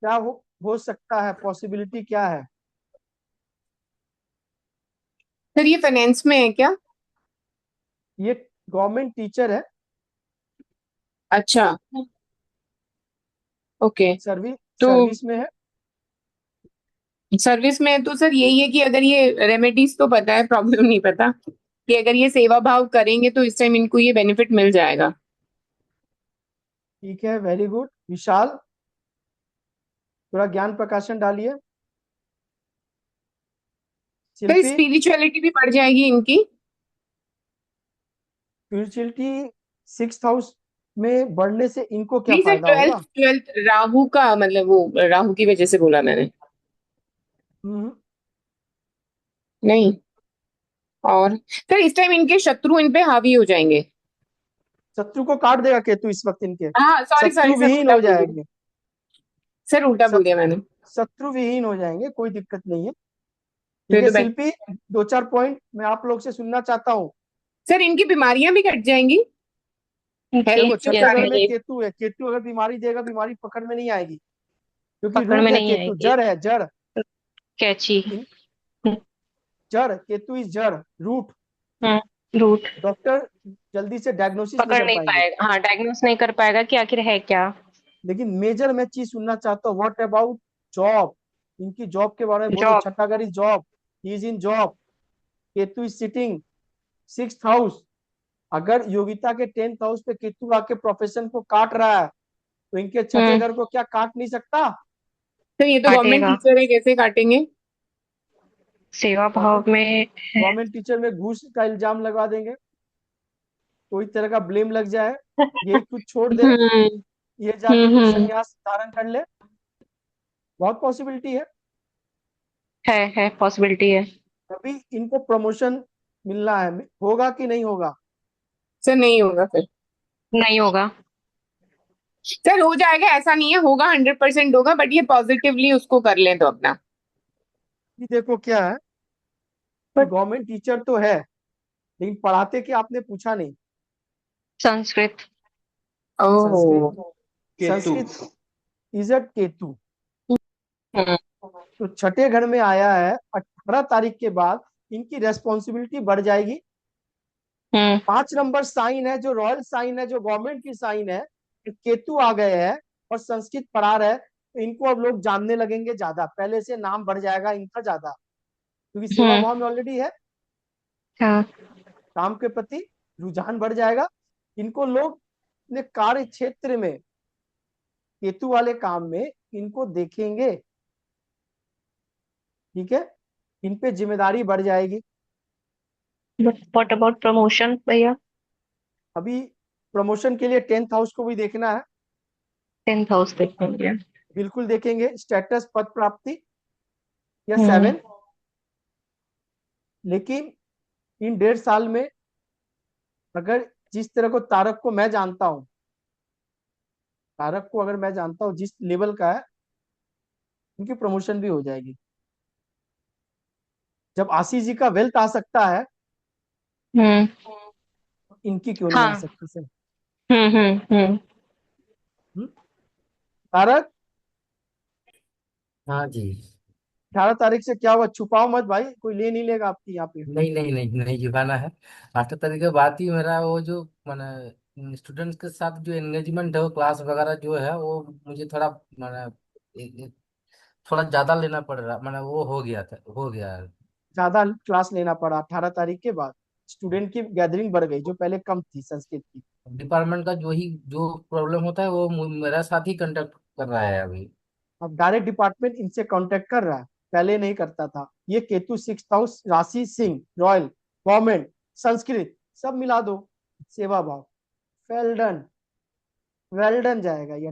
क्या हो सकता है, पॉसिबिलिटी क्या है? सर ये फाइनेंस में है क्या? ये गवर्नमेंट टीचर है, अच्छा, ओके। सर्विस तो सर्विस में है। सर्विस में है तो सर यही है कि अगर ये रेमेडीज तो पता है, प्रॉब्लम नहीं पता, कि अगर ये सेवा भाव करेंगे तो इस टाइम इनको ये बेनिफिट मिल जाएगा। ठीक है, वेरी गुड। विशाल थोड़ा ज्ञान प्रकाशन डालिए। सर शिल्पी, स्पिरिचुअलिटी भी बढ़ जाएगी इनकी। स्पिरिचुअलिटी 6th हाउस में बढ़ने से इनको क्या नहीं सर, फायदा ट्वेल्थ होगा? ट्वेल्थ राहु का मतलब, वो राहु की वजह से बोला मैंने। हम्म, नहीं, और सर इस टाइम इनके शत्रु इन पे हावी हो जाएंगे। शत्रु को काट देगा केतु इस वक्त इनके। हाँ सॉरी सॉरी शत्रु सर, विहीन उल्टा हो बोल दिया। जाएंगे। सर उल्टा बोल दिया शत्रु मैंने। शत्रु विहीन हो जाएंगे, कोई दिक्कत नहीं है। ठीक फिर है तो शिल्पी, 2-4 पॉइंट मैं आप लोग से सुनना चाहता हूँ। सर इनकी बीमारियां भी घट जाएंगी। जी, हेल्थ देखो, जो छठे यस घर सारे। में जी। केतु है, केतु अगर बीमारी देगा, बीमारी पकड़ में नहीं आएगी, क्योंकि पकड़ रूट में है नहीं केतु, आएगी। जड़ है, जड़। कैची। इन- जड़, केतु इस जड़, रूट। रूट। डॉक्टर जल्दी से डायग्नोसिस नहीं पकड़ कर नहीं पाएंगे। पाएगा, हाँ, डायग्नोस नहीं कर पाएगा कि आखिर है क्या। लेकिन मेजर मैं चीज सुनना चाहता हूँ, व्हाट अबाउट जॉब? इनकी जॉब के बारे में बोलो। जॉब। छठा घर is job, he is in job. Ketu is sitting 6th house. अगर योगिता के 10th हाउस पे केतु आके प्रोफेशन को काट रहा है, तो इनके छठे हम्म। घर को क्या काट नहीं सकता? सर ये तो गवर्नमेंट काटेगा। टीचर है, कैसे काटेंगे? सेवा भाव गवर्नमेंट में है। गवर्नमेंट टीचर में घूस का इल्जाम लगा देंगे, कोई तरह का ब्लेम लग जाए, ये कुछ छोड़ दे, हम्म। ये जाके कुछ हम्म। संन्यास धारण कर ले। बहुत पॉसिबिलिटी है। है पॉसिबिलिटी है। अभी इनको प्रमोशन मिलना है, होगा कि नहीं होगा? सर नहीं होगा फिर। नहीं होगा। सर हो जाएगा, ऐसा नहीं है, होगा 100% होगा, बट ये पॉजिटिवली उसको कर लें तो अपना। कि देखो क्या है, कि गवर्नमेंट टीचर तो है, लेकिन पढ़ाते क्या आपने पूछा नहीं। संस्कृत। संस्कृत, ओह। Sanskrit is a Ketu. हम्म। तो छठे घर में आया है, 18 तारीख के बाद इनकी रेस्पॉन्सिबिलिटी बढ़ जाएगी। हम्म 5 नंबर साइन है, जो रॉयल साइन है, जो गवर्नमेंट की साइन है, केतु आ गए हैं और संस्कृत पढ़ा रहे, तो इनको अब लोग जानने लगेंगे ज्यादा, पहले से नाम बढ़ जाएगा इनका ज्यादा, क्योंकि सेवा हम्म भाव में ऑलरेडी है। हाँ काम के प्रति रुझान बढ़ जाएगा। इनको लोग अपने कार्य क्षेत्र में, केतु वाले काम में इनको देखेंगे। ठीक है, इन पे जिम्मेदारी बढ़ जाएगी। व्हाट अबाउट प्रमोशन भैया? अभी प्रमोशन के लिए 10th हाउस को भी देखना है। 10th हाउस देखेंगे। बिल्कुल देखेंगे, स्टेटस, पद प्राप्ति या हम्म 7। लेकिन इन 1.5 साल में अगर जिस तरह को तारक को मैं जानता हूं, तारक को अगर मैं जानता हूं जिस लेवल का है, इनकी प्रमोशन भी हो जाएगी। जब आशीष जी का वेल्थ आ सकता है, हम्म तो इनकी क्यों नहीं आ हाँ सकती सर? हम्म। हम्म? तारक, हाँ जी। 18 तारीख से क्या हुआ? छुपाओ मत भाई, कोई ले नहीं लेगा आपकी यहाँ पे। नहीं नहीं नहीं नहीं झुकाना है। 8 तारीख के बाद ही मेरा वो जो मैंने स्टूडेंट्स के साथ जो एंगेजमेंट है, वो क्लास वगैरह जो है वो मुझे थोड़ा मैंने थोड़ा ज्यादा लेना पड़ रहा, मैंने वो हो गया है। ज्यादा क्लास लेना पड़ा 18 तारीख के बाद, स्टूडेंट की गैदरिंग बढ़ गई जो पहले कम थी संस्कृत की। डिपार्टमेंट का जो प्रॉब्लम होता है वो मेरा साथ ही कंडक्ट कर रहा है अभी। अब डायरेक्ट डिपार्टमेंट इनसे कांटेक्ट कर रहा है, पहले नहीं करता था। ये केतु 6th हाउस, राशि सिंह, रॉयल, गवर्नमेंट, संस्कृत, सब मिला दो, सेवा भाव, वेल डन, वेल डन जाएगा ये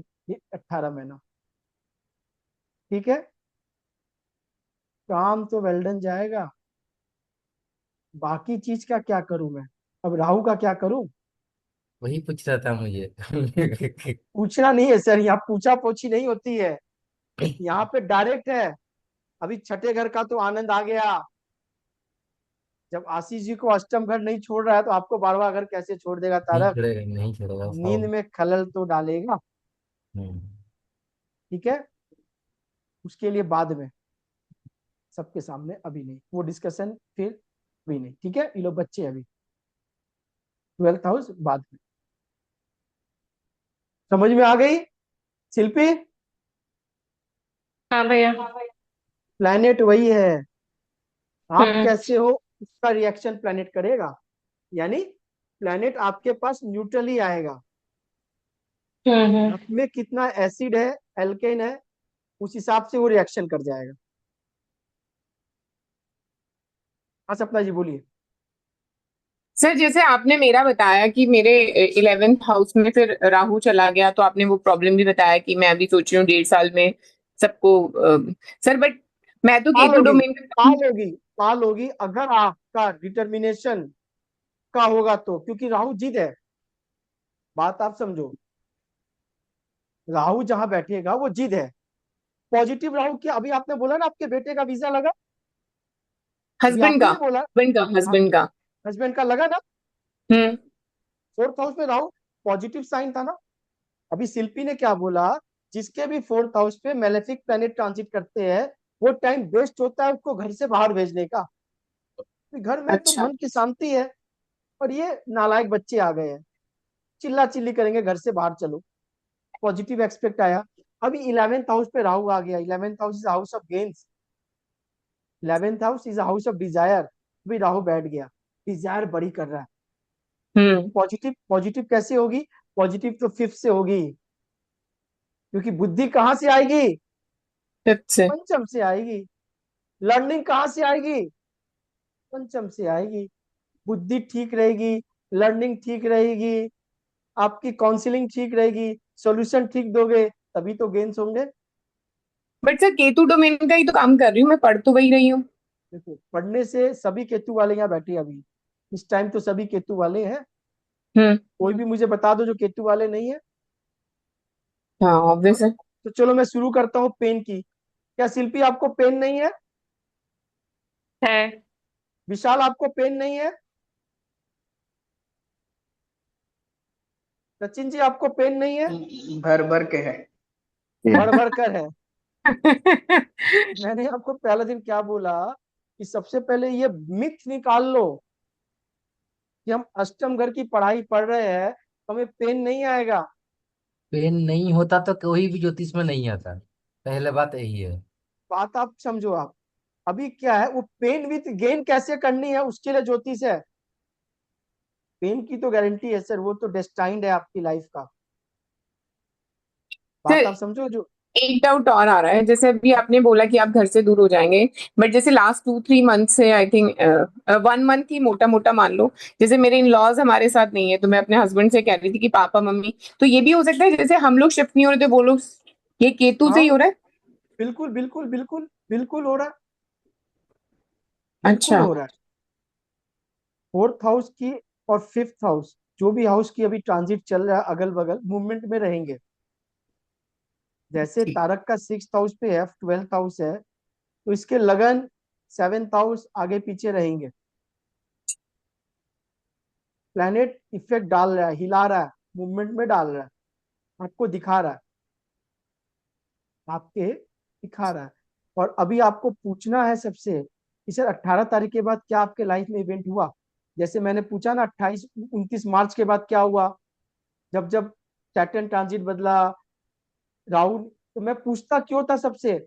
18 महीना। ठीक है, काम तो वेल डन जाएगा। बाकी चीज का क्या करूं मैं? अब राहु का क्या करूं? वही पूछ रहा था मुझे। पूछना नहीं है सर, यहाँ पूछा पोछी नहीं होती है, यहाँ पे डायरेक्ट है। अभी छठे घर का तो आनंद आ गया। जब आशीष जी को अष्टम घर नहीं छोड़ रहा है, तो आपको 12वां घर कैसे छोड़ देगा नहीं तारक? छोड़ेगा, नहीं छोड़ेगा नींद साहब। में खलल तो डालेगा। हम्म। ठीक है, उसके लिए बाद में, सबके सामने अभी नहीं, वो डिस्कशन फिर अभी नहीं। ठीक है, ये लोग बच्चे हैं अभी, 12th हाउस बाद में। समझ में आ गई शिल्पी? हाँ भैया। प्लैनेट वही है, आप हम्म कैसे हो उसका रिएक्शन प्लैनेट करेगा। यानी प्लैनेट आपके पास न्यूट्रल ही आएगा। हम्म। आप में कितना एसिड है, एल्केन है, उस हिसाब से वो रिएक्शन कर जाएगा। हाँ सपना जी बोलिए। सर जैसे आपने मेरा बताया कि मेरे 11th हाउस में फिर राहु चला गया, तो आपने वो प्रॉब्लम भी बताया कि मैं अभी सोच रही हूँ 1.5 साल में सबको सर, बट मैं तो पाल केतु होगी, डोमेन पाल होगी, पाल होगी अगर आपका डिटर्मिनेशन का होगा तो, क्योंकि राहु जिद है। बात आप समझो, राहु जहां बैठेगा वो जिद है। पॉजिटिव राहु की, अभी आपने बोला ना आपके बेटे का वीजा लगा, अभी आप हस्बैंड ही का ने बोला। हस्बैंड का हस्बैंड का। हस्बैंड का लगा ना? हम्म 4th हाउस में राहु पॉजिटिव साइन था ना। अभी शिल्पी ने क्या बोला, जिसके भी 4th हाउस पे मेलेफिक प्लैनेट ट्रांजिट करते हैं, वो टाइम बेस्ट होता है उसको घर से बाहर भेजने का। घर में तो अच्छा। मन की शांति है, और ये नालायक बच्चे आ गए हैं, चिल्ला चिल्ली करेंगे घर से बाहर चलो। पॉजिटिव एक्सपेक्ट आया। अभी 11th हाउस पे राहु आ गया। 11th house is house of gains, 11th house is house of desire. अभी राहु बैठ गया, डिजायर बड़ी कर रहा है। हम्म पॉजिटिव, पॉजिटिव कैसे होगी? पॉजिटिव तो 5th से होगी, क्योंकि बुद्धि कहां से आएगी? फिफ्थ से। पंचम से आएगी। लर्निंग कहां से आएगी? पंचम से आएगी। बुद्धि ठीक रहेगी, लर्निंग ठीक रहेगी, आपकी काउंसलिंग ठीक रहेगी, सॉल्यूशन ठीक दोगे, तभी तो गेन्स होंगे। बट सर केतु डोमेन का ही तो काम कर रही हूँ, मैं पढ़ तो वही रही हूँ। देखो, पढ़ने से सभी केतु वाले यहाँ बैठे हैं अभी, इस टाइम तो सभी केतु वाले हैं। हम्म कोई भी मुझे बता दो जो केतु वाले नहीं है। हाँ ऑब्वियस है। तो चलो मैं शुरू करता हूँ पेन की। क्या शिल्पी आपको पेन नहीं है? है। विशाल आपको पेन नहीं है? सचिन जी आपको पेन नहीं है? भर भर के है। भर भर कर है। मैंने आपको पहला दिन क्या बोला कि सबसे पहले ये मिथ निकाल लो कि हम अष्टम घर की पढ़ाई पढ़ रहे हैं तो हमें पेन नहीं आएगा। पेन नहीं होता तो कोई भी ज्योतिष में नहीं आता, पहले बात यही है। बात आप समझो। आप अभी क्या है, वो पेन विथ गेन कैसे करनी है उसके लिए ज्योतिष है। पेन की तो गारंटी है सर, वो तो डेस्टाइंड है आपकी लाइफ का। बात सर आप समझो जो। एक डाउट और आ रहा है, जैसे अभी आपने बोला कि आप घर से दूर हो जाएंगे, बट जैसे लास्ट 2-3 मंथ से आई थिंक 1 मंथ ही मोटा मोटा मान लो, जैसे मेरे इन लॉज हमारे साथ नहीं है, तो मैं अपने हस्बैंड से कह रही थी कि पापा मम्मी, तो ये भी हो सकता है जैसे हम लोग शिफ्ट नहीं हो रहे थे वो लोग, ये केतु से हाँ ही हो रहा है। बिल्कुल बिल्कुल बिल्कुल बिल्कुल हो रहा है। बिल्कुल अच्छा। हो रहा है। फोर्थ हाउस की और फिफ्थ हाउस, जो भी हाउस की अभी ट्रांजिट चल रहा है अगल बगल मूवमेंट में रहेंगे। जैसे ठीक। तारक का सिक्स हाउस पे है, ट्वेल्थ हाउस है, तो इसके लगन सेवेंथ हाउस आगे पीछे रहेंगे। प्लैनेट इफेक्ट डाल रहा है, हिला रहा है, मूवमेंट में डाल रहा है, आपको दिखा रहा है, आपके दिखा रहा है। और अभी आपको पूछना है सबसे कि सर 18 तारीख के बाद क्या आपके लाइफ में इवेंट हुआ। जैसे मैंने पूछा ना 28-29 मार्च के बाद क्या हुआ, जब जब सैटर्न ट्रांजिट बदला, राहुल, तो मैं पूछता क्यों था सबसे कि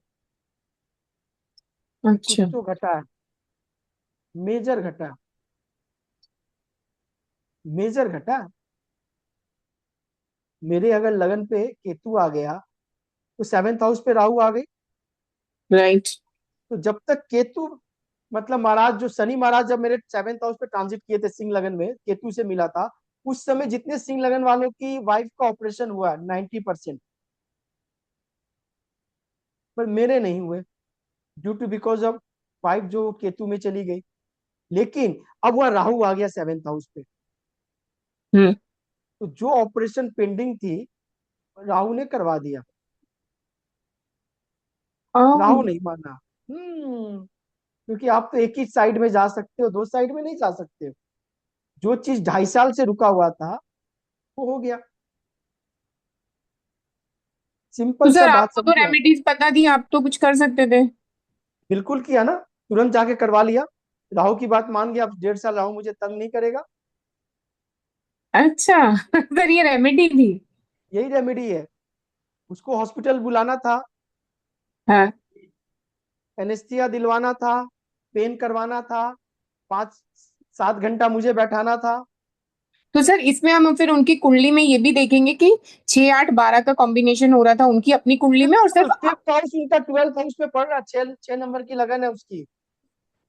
कुछ अच्छा। तो घटा है। मेजर घटा, मेजर घटा। मेरे अगर लगन पे केतु आ गया तो सेवेंथ हाउस पे राहु आ गई। राइट। तो जब तक केतु, मतलब महाराज जो शनि महाराज जब मेरे सेवेंथ हाउस पे ट्रांजिट किए थे, सिंह लगन में केतु से मिला था, उस समय जितने सिंह लगन वालों की वाइफ का ऑपरेशन हुआ 90%, पर मेरे नहीं हुए, due to because of wife जो केतु में चली गई। लेकिन अब वह राहु आ गया सेवेंथ हाउस पे, हम्म। तो जो ऑपरेशन पेंडिंग थी राहु ने करवा दिया। राहु ओह। नहीं माना। क्योंकि आप तो एक ही साइड में जा सकते हो, दो साइड में नहीं जा सकते हो। जो चीज 2.5 साल से रुका हुआ था वो हो गया। तो सिंपल सा सर बात आपको तो समझे आप। रेमेडीज पता थी, आप तो कुछ कर सकते थे। बिल्कुल किया ना, तुरंत जाके करवा लिया। राहु की बात मान गया, अब 1.5 साल राहु मुझे तंग नहीं करेगा। अच्छा। सर ये रेमेडी थी। यही रेमेडी है। उसको हॉस्पिटल बुलाना था, हाँ। एनेस्थीसिया दिलवाना था, पेन करवाना था, 5-7 घंटा मुझे बैठाना था। तो सर इसमें हम फिर उनकी कुंडली में ये भी देखेंगे कि 6 8 12 का कॉम्बिनेशन हो रहा था उनकी अपनी कुंडली में, और बिल्कुल सिर्फ फिफ्थ हाउस उनका 12th हाउस में पड़ रहा है, 6 नंबर की लगन है उसकी।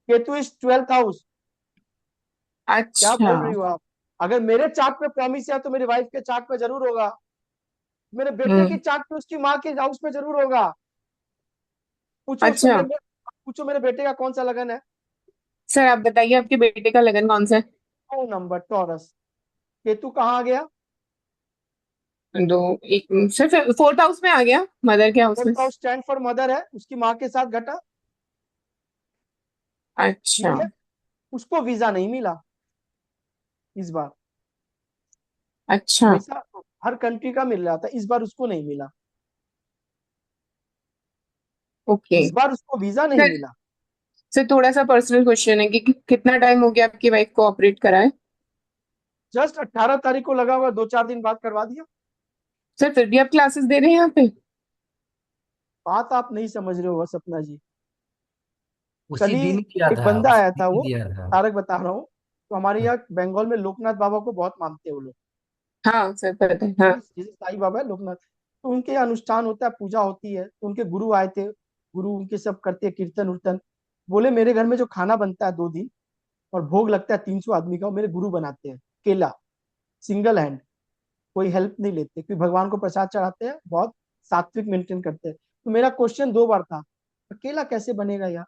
Ketu is 12th house. क्या अच्छा। बोल रही हो आप। अगर मेरे चार्ट पे प्रॉमिस है तो मेरी वाइफ के चार्ट पे जरूर होगा। मेरे बेटे की हम्म। चार्ट पे उसकी माँ के हाउस पे जरूर होगा। पूछो उसका अच्छा। पूछो मेरे बेटे का कौन सा लगन है। सर आप बताइए आपके बेटे का लगन कौन सा है। 9 नंबर टॉरस। केतु कहाँ आ गया। दो। एक। सर 4th हाउस में आ गया, मदर के हाउस में। Fourth house stand for mother है, उसकी माँ के साथ घटा। अच्छा। ठीक है। उसको वीजा नहीं मिला इस बार। अच्छा। वैसा हर कंट्री का मिल रहा था, इस बार उसको नहीं मिला। ओके। इस बार उसको वीजा नहीं सर मिला। सर थोड़ा सा पर्सनल क्वेश्चन है कि कितना टाइम हो गया आपकी वाइफ को ऑपरेट कराए। जस्ट 18 तारीख को लगा हुआ, 2-4 दिन बाद करवा दिया। सर फिर भी आप क्लासेस दे रहे हैं यहाँ पे। बात आप नहीं समझ रहे हो सपना जी। कल उसी ही दिन किया एक था, बंदा उसी आया था, दिन वो दिया था। तारक बता रहा हूँ। तो हमारे यहाँ बंगाल में लोकनाथ बाबा को बहुत मानते हैं वो लोग। हाँ सर पता है, हाँ। जैसे साईं बाबा है लोकनाथ, तो उनके यहाँ अनुष्ठान होता है, पूजा होती है, तो उनके गुरु आए थे। गुरु उनके सब करते हैं कीर्तन उर्तन। बोले मेरे घर में जो खाना बनता है 2 दिन और भोग लगता है 300 आदमी का, वो मेरे गुरु बनाते हैं, केला, सिंगल हैंड, कोई हेल्प नहीं लेते, क्योंकि भगवान को प्रसाद चढ़ाते हैं, बहुत सात्विक मेंटेन करते हैं। तो मेरा क्वेश्चन 2 बार था, अकेला कैसे बनेगा यार,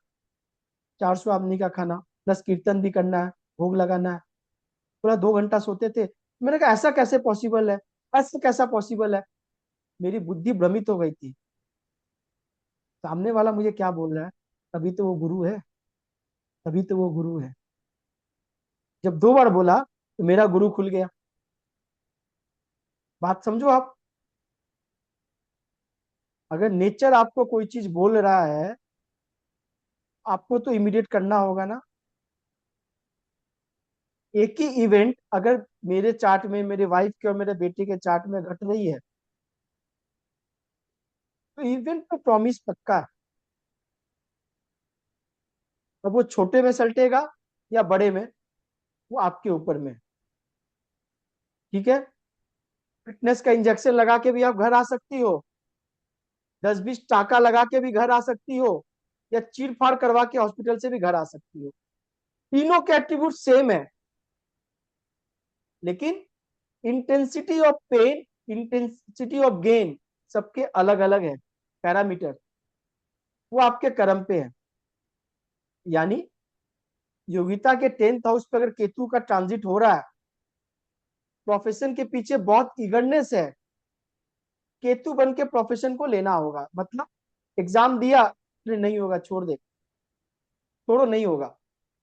400 आदमी का खाना, प्लस कीर्तन भी करना है, भोग लगाना है, पूरा 2 घंटा सोते थे। मैंने कहा ऐसा कैसे पॉसिबल है, ऐसा कैसा पॉसिबल है। मेरी बुद्धि भ्रमित हो गई थी। सामने वाला मुझे क्या बोल रहा है, तभी तो वो गुरु है, तभी तो वो गुरु है। जब 2 बार बोला तो मेरा गुरु खुल गया। बात समझो आप। अगर नेचर आपको कोई चीज बोल रहा है, आपको तो इमीडिएट करना होगा ना। एक ही इवेंट अगर मेरे चार्ट में, मेरे वाइफ के और मेरे बेटे के चार्ट में घट रही है, तो इवेंट तो प्रॉमिस पक्का है। अब वो छोटे में सलटेगा या बड़े में, वो आपके ऊपर में है। ठीक है। फिटनेस का इंजेक्शन लगा के भी आप घर आ सकती हो, 10-20 टाका लगा के भी घर आ सकती हो, या चीर फाड़ करवा के हॉस्पिटल से भी घर आ सकती हो। तीनों के एट्रीब्यूट सेम है, लेकिन intensity of pain, intensity of gain सबके अलग अलग है पैरामीटर। वो आपके कर्म पे है। यानी योगिता के 10th हाउस पे अगर केतु का ट्रांजिट हो रहा है, प्रोफेशन के पीछे बहुत ईगरनेस है, केतु बन के प्रोफेशन को लेना होगा। मतलब एग्जाम दिया, अरे नहीं होगा, छोड़ दे, छोड़ो, नहीं होगा,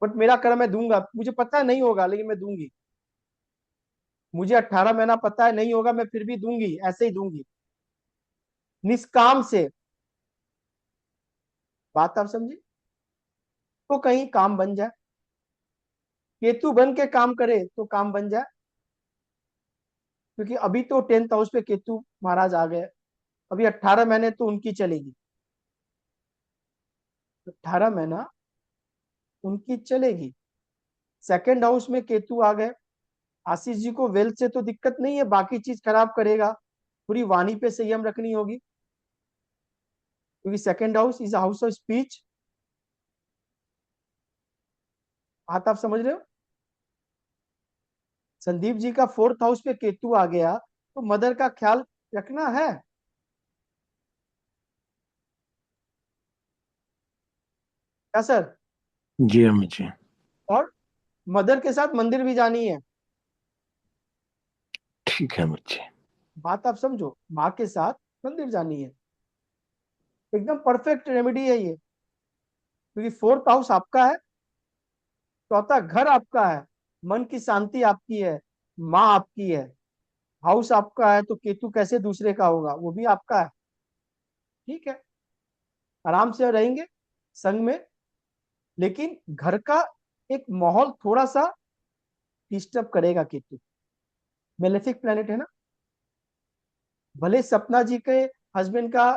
बट मेरा कर्म मैं दूंगा, मुझे पता है नहीं होगा लेकिन मैं दूंगी। मुझे 18 महीना पता है नहीं होगा, मैं फिर भी दूंगी, ऐसे ही दूंगी, निष्काम से। बात आप समझी? तो कहीं काम बन जाए, केतु बन के काम करे तो काम बन जाए। क्योंकि अभी तो 10th हाउस पे केतु महाराज आ गए, अभी 18 महीने तो उनकी चलेगी, 18 महीना उनकी चलेगी। सेकंड हाउस में केतु आ गए, आशीष जी को वेल्थ से तो दिक्कत नहीं है, बाकी चीज खराब करेगा, पूरी वाणी पे संयम रखनी होगी, क्योंकि second house is house of speech. बात आप समझ रहे हो? संदीप जी का 4th हाउस पे केतु आ गया, तो मदर का ख्याल रखना है। क्या सर? जी अमित जी। और मदर के साथ मंदिर भी जानी है। ठीक है अमित जी। बात आप समझो, माँ के साथ मंदिर जानी है। एकदम परफेक्ट रेमेडी है ये, क्योंकि 4th हाउस आपका है, चौथा घर आपका है, मन की शांति आपकी है, माँ आपकी है, हाउस आपका है, तो केतु कैसे दूसरे का होगा, वो भी आपका है। ठीक है, आराम से रहेंगे संग में। लेकिन घर का एक माहौल थोड़ा सा डिस्टर्ब करेगा केतु, मेलेफिक प्लेनेट है ना। भले सपना जी के हस्बैंड का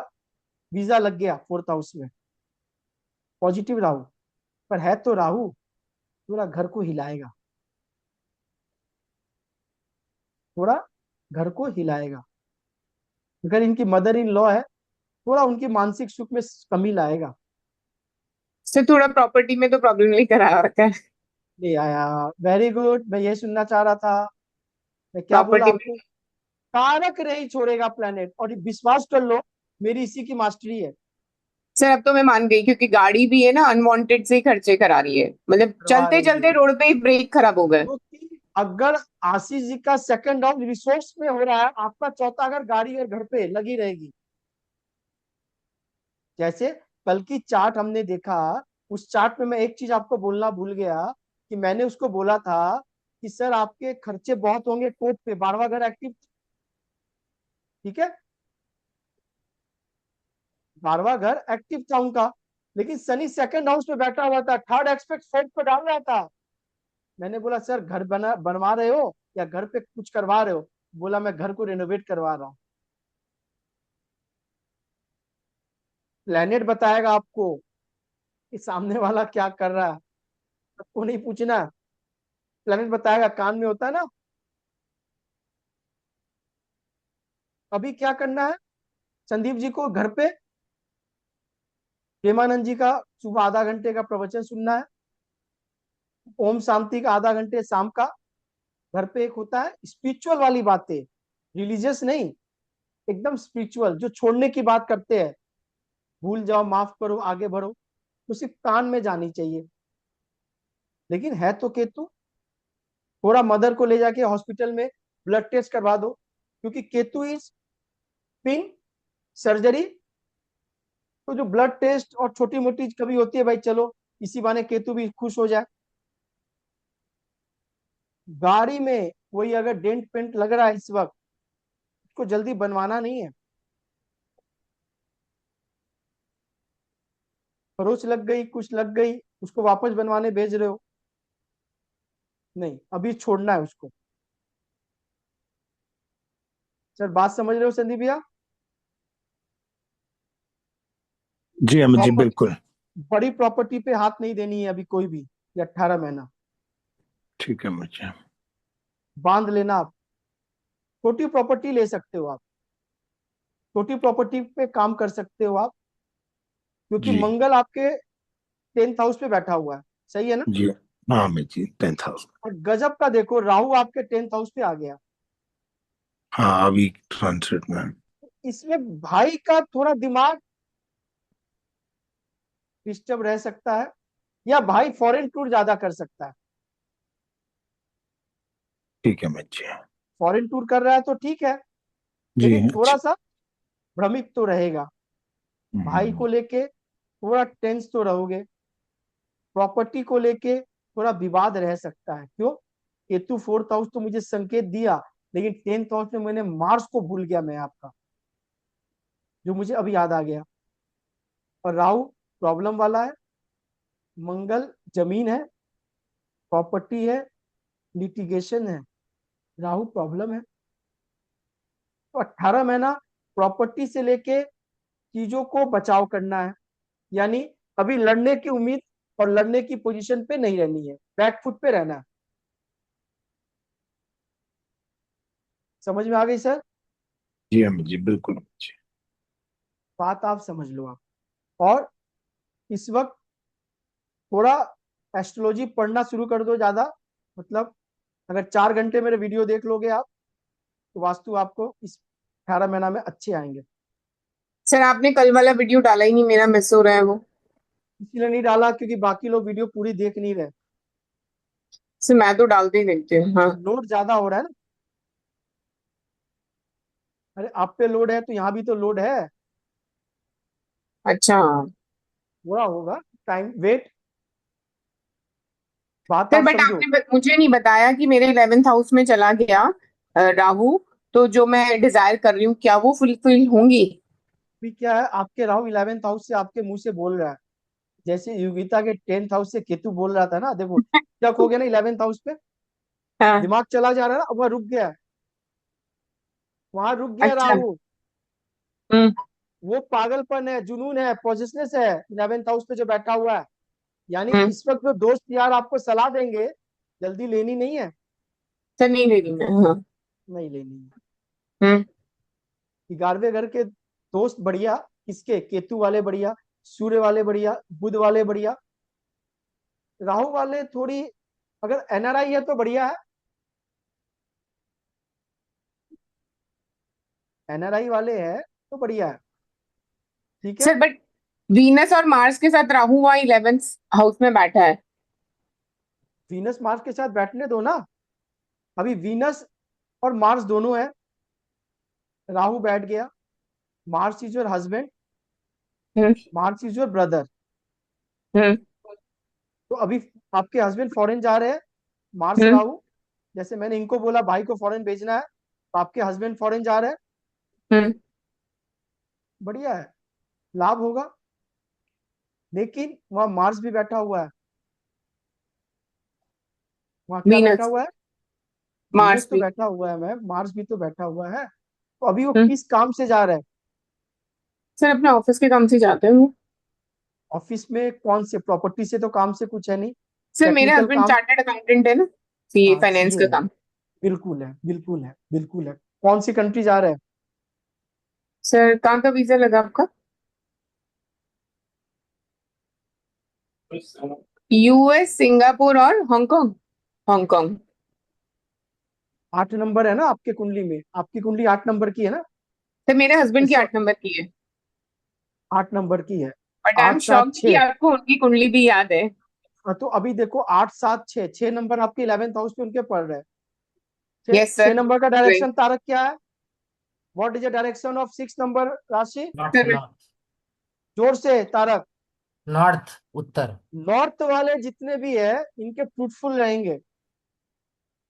वीजा लग गया 4th हाउस में, पॉजिटिव राहु, पर है तो राहु, थोड़ा घर को हिलाएगा, थोड़ा घर को हिलाएगा। अगर इनकी मदर इन लॉ है, थोड़ा उनकी मानसिक सुख में कमी लाएगा। सर थोड़ा प्रॉपर्टी में तो प्रॉब्लम नहीं करा रखा है। ले आया, वेरी गुड, मैं ये सुनना चाह रहा था। मैं क्या बोला प्रॉपर्टी में आपको? कारक नहीं छोड़ेगा प्लेनेट, और ये विश्वास कर लो, मेरी इसी की मास्टरी है। सर अब तो मैं मान गई, क्योंकि गाड़ी भी है ना अनवांटेड से ही खर्चे करा रही है, मतलब करवा चलते रही चलते है, रोड पे ही ब्रेक खराब हो गए। क्योंकि अगर आशीष जी का सेकंड हाउस रिसोर्स में हो रहा है, आपका चौथा अगर गाड़ी और घर पे लगी रहेगी। जैसे कल की चार्ट हमने देखा, उस चार्ट में मैं एक चीज आपको बोलना भूल गया, कि मैंने उसको बोला था कि सर आपके खर्चे बहुत होंगे कोर्ट पे, 12वां घर एक्टिव। ठीक है, 12वां घर एक्टिव था उनका, लेकिन शनि सेकंड हाउस में बैठा हुआ था, थर्ड एक्सपेक्ट फोर्थ पे डाल रहा था। मैंने बोला सर घर बनवा रहे हो या घर पे कुछ करवा रहे हो? बोला मैं घर को रेनोवेट करवा रहा हूँ। प्लेनेट बताएगा आपको कि सामने वाला क्या कर रहा है, आपको नहीं पूछना। प्लेनेट बताएगा, कान में होता है ना। अभी क्या करना है? संदीप जी को घर पे प्रेमानंद जी का सुबह आधा घंटे का प्रवचन सुनना है, ओम शांति का आधा घंटे शाम का। घर पे एक होता है स्पिरिचुअल वाली बातें, रिलीजियस नहीं, एकदम स्पिरिचुअल, जो छोड़ने की बात करते हैं, भूल जाओ, माफ करो, आगे बढ़ो, तो सिर्फ कान में जानी चाहिए। लेकिन है तो केतु, थोड़ा मदर को ले जाके हॉस्पिटल में ब्लड टेस्ट करवा दो, क्योंकि केतु इज पिन सर्जरी। तो जो ब्लड टेस्ट और छोटी मोटी कभी होती है, भाई चलो इसी बहाने केतु भी खुश हो जाए। गाड़ी में कोई अगर डेंट पेंट लग रहा है इस वक्त, उसको जल्दी बनवाना नहीं है। खरोच लग गई, कुछ लग गई, उसको वापस बनवाने भेज रहे हो? नहीं, अभी छोड़ना है उसको। सर बात समझ रहे हो संदीप भैया? जी अमित जी प्रॉपर बिल्कुल। बड़ी प्रॉपर्टी पे हाथ नहीं देनी है अभी कोई भी, ये 18 महीना ठीक है अमित जी। बांध लेना आप। छोटी प्रॉपर्टी ले सकते हो आप, छोटी प्रॉपर्टी पे काम कर सकते हो आप, क्योंकि जी मंगल आपके 10th हाउस पे बैठा हुआ है, सही है ना? जी। हाँ अमित जी 10,000। और गजब का देखो, राहु आपके 10th हाउस पे आ गया। हाँ अभी ट्रांसलेट में। इसमें भाई का थोड़ा दिमाग डिस्टर्ब रह सकता है, या भाई फॉरेन टूर ज्यादा कर सकता है। ठीक है अमित जी। फॉरेन टूर कर रहा है तो ठीक है, जी लेकिन थोड़ा अच्छा। सा भ्रमित तो रहेगा। भाई हम्म, को लेके थोड़ा टेंस तो रहोगे। प्रॉपर्टी को लेके थोड़ा विवाद रह सकता है। क्यों? केतु 4th हाउस तो मुझे संकेत दिया, लेकिन 10th हाउस में मैंने मार्स को भूल गया मैं आपका, जो मुझे अभी याद आ गया। और राहु प्रॉब्लम वाला है, मंगल जमीन है, प्रॉपर्टी है, लिटिगेशन है, राहु प्रॉब्लम है। तो 18 महीना प्रॉपर्टी से लेके चीजों को बचाव करना है, यानी अभी लड़ने की उम्मीद और लड़ने की पोजीशन पे नहीं रहनी है, बैक फुट पे रहना है। समझ में आ गई सर? जी अमित जी बिल्कुल अमित जी। बात आप समझ लो आप। और इस वक्त थोड़ा एस्ट्रोलॉजी पढ़ना शुरू कर दो ज्यादा, मतलब अगर 4 घंटे मेरे वीडियो देख लोगे आप, तो वास्तु आपको इस 18 महीना में अच्छे आएंगे। सर आपने कल वाला वीडियो डाला ही नहीं, मेरा मिस हो रहा है वो। इसलिए नहीं डाला क्योंकि बाकी लोग वीडियो पूरी देख नहीं रहे। सर मैं तो डालते ही देखती हूँ, हाँ। लोड ज्यादा हो रहा है ना। अरे आप पे लोड है तो यहाँ भी तो लोड है, अच्छा। थोड़ा होगा, टाइम वेट। बात सर आप बट समझो। आपने मुझे नहीं बताया कि मेरे 11th हाउस में चला गया राहु, तो जो मैं डिजायर कर रही हूँ क्या वो फुलफिल होंगी? भी क्या है, आपके राहु 11th हाउस से आपके मुंह से बोल रहा है, जैसे योगिता के 10th हाउस से केतु बोल रहा था ना। देखो क्या हो गया ना, 11th हाउस पे हाँ। दिमाग चला जा रहा है ना, अब वहां रुक गया है, वहां रुक गया अच्छा। राहु। हम्म। वो पागलपन है, जुनून है, पॉजिशनेस है 11th हाउस पे जो बैठा हुआ है। यानी हम्म। इस वक्त जो दोस्त यार आपको सलाह देंगे, जल्दी लेनी नहीं है। सर नहीं ले रही मैं, हाँ। नहीं लेनी है। हम्म। 11वें घर के दोस्त बढ़िया, किसके? केतु वाले बढ़िया, सूर्य वाले बढ़िया, बुध वाले बढ़िया, राहु वाले थोड़ी, अगर एनआरआई है तो बढ़िया है। एनआरआई वाले है तो बढ़िया है, ठीक है। सर बट वीनस और मार्स के साथ राहु वहाँ 11th हाउस में बैठा है। वीनस मार्स के साथ बैठने दो ना, अभी वीनस और मार्स दोनों है, राहु बैठ गया। मार्स इज योर हस्बैंड, हम्म। Mars is your brother. हम्म। तो अभी आपके हस्बैंड फॉरेन जा रहे हैं, मार्स हम्म। राहु, जैसे मैंने इनको बोला भाई को फॉरेन भेजना है, तो आपके हस्बैंड फॉरेन जा रहे हैं, हम्म। बढ़िया है, लाभ होगा। लेकिन वहां मार्स भी बैठा हुआ है, वहां क्या बैठा वीनस, हुआ है? वीनस मार्स तो भी। बैठा हुआ है मैम, मार्स भी तो बैठा हुआ है। तो अभी वो हम्म। किस काम से जा रहा है? सर अपने ऑफिस के काम से जाते हैं वो। ऑफिस में कौन से? प्रॉपर्टी से तो काम से कुछ है नहीं, सर मेरे टेक्निकल हस्बैंड काम। चार्टर्ड अकाउंटेंट है ना, सीए हाँ फाइनेंस सीए का है, काम। बिल्कुल है, बिल्कुल है, बिल्कुल है। कौन सी कंट्री जा रहा है? सर कहाँ का वीजा लगा आपका? यूएस, सिंगापुर और हांगकांग। हांगकांग। 8 नंबर है ना आपके कुंडली में, आपकी कुंडली 8 नंबर की है ना? सर मेरे हस्बैंड की सो 8 नंबर की है। 8 नंबर की है। बट आई एम आठ सात शॉक्ड कि छः आपको उनकी कुंडली भी याद है। हाँ, तो अभी देखो 8 7 6, 6 नंबर आपके 11th हाउस पे उनके पड़ रहे हैं। छह यस छह सर। नंबर का डायरेक्शन तारक क्या है? What is the direction of 6 number राशि? North sir north. जोर से तारक। नॉर्थ उत्तर। नॉर्थ वाले जितने भी है इनके फ्रूटफुल रहेंगे,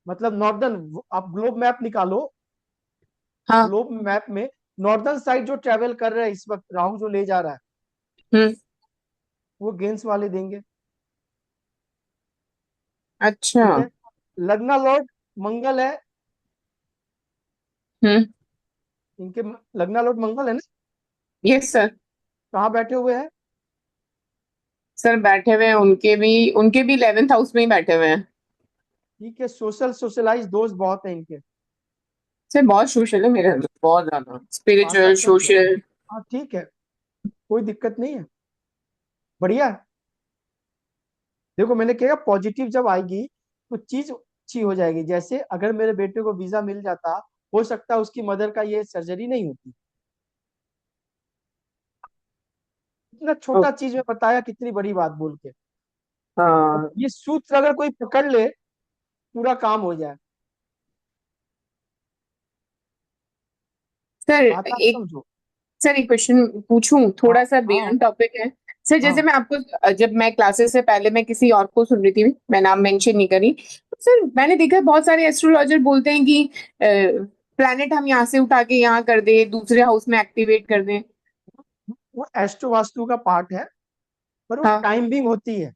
मतलब नॉर्दर्न, आप ग्लोब मैप निकालो, हाँ। ग्लोब मैप में नॉर्दर्न साइड जो ट्रेवल कर रहे हैं इस वक्त राहु जो ले जा रहा है, हम्म। वो गेंस वाले देंगे। अच्छा। ठीक है। लग्ना लॉर्ड मंगल है, हम्म। इनके लग्ना लॉर्ड मंगल है ना। Yes sir. कहाँ बैठे हुए हैं? सर बैठे हुए हैं, उनके भी 11th हाउस में ही बैठे हुए हैं। ठीक है, सोशलाइज दोस्त बहुत है इनके। सर बहुत सोशल है मेरे हस्बैंड, बहुत ज्यादा बात आप स्पिरिचुअल समझो। सोशल। हाँ ठीक है, कोई दिक्कत नहीं है, बढ़िया है। देखो मैंने कहा पॉजिटिव जब आएगी तो चीज अच्छी हो जाएगी। जैसे अगर मेरे बेटे को वीजा मिल जाता, हो सकता है उसकी मदर का ये सर्जरी नहीं होती। इतना छोटा चीज में बताया, कितनी बड़ी बात बोल के। अब हाँ ये सूत्र अगर कोई पकड़ ले, पूरा काम हो जाए। सर। बात आप एक समझो। सर एक क्वेश्चन पूछूं, हाँ थोड़ा सा हाँ बियॉन्ड टॉपिक है। सर जैसे हाँ। मैं आपको, जब मैं क्लासेस से पहले मैं किसी और को सुन रही थी, मैं नाम मेंशन नहीं करी, तो सर मैंने देखा है बहुत सारे एस्ट्रोलॉजर बोलते हैं कि प्लैनेट हम यहाँ से उठा के यहाँ कर दे, दूसरे हाउस में एक्टिवेट कर दें। वो एस्ट्रो वास्तु का पार्ट है, पर वो हाँ। टाइमिंग होती है।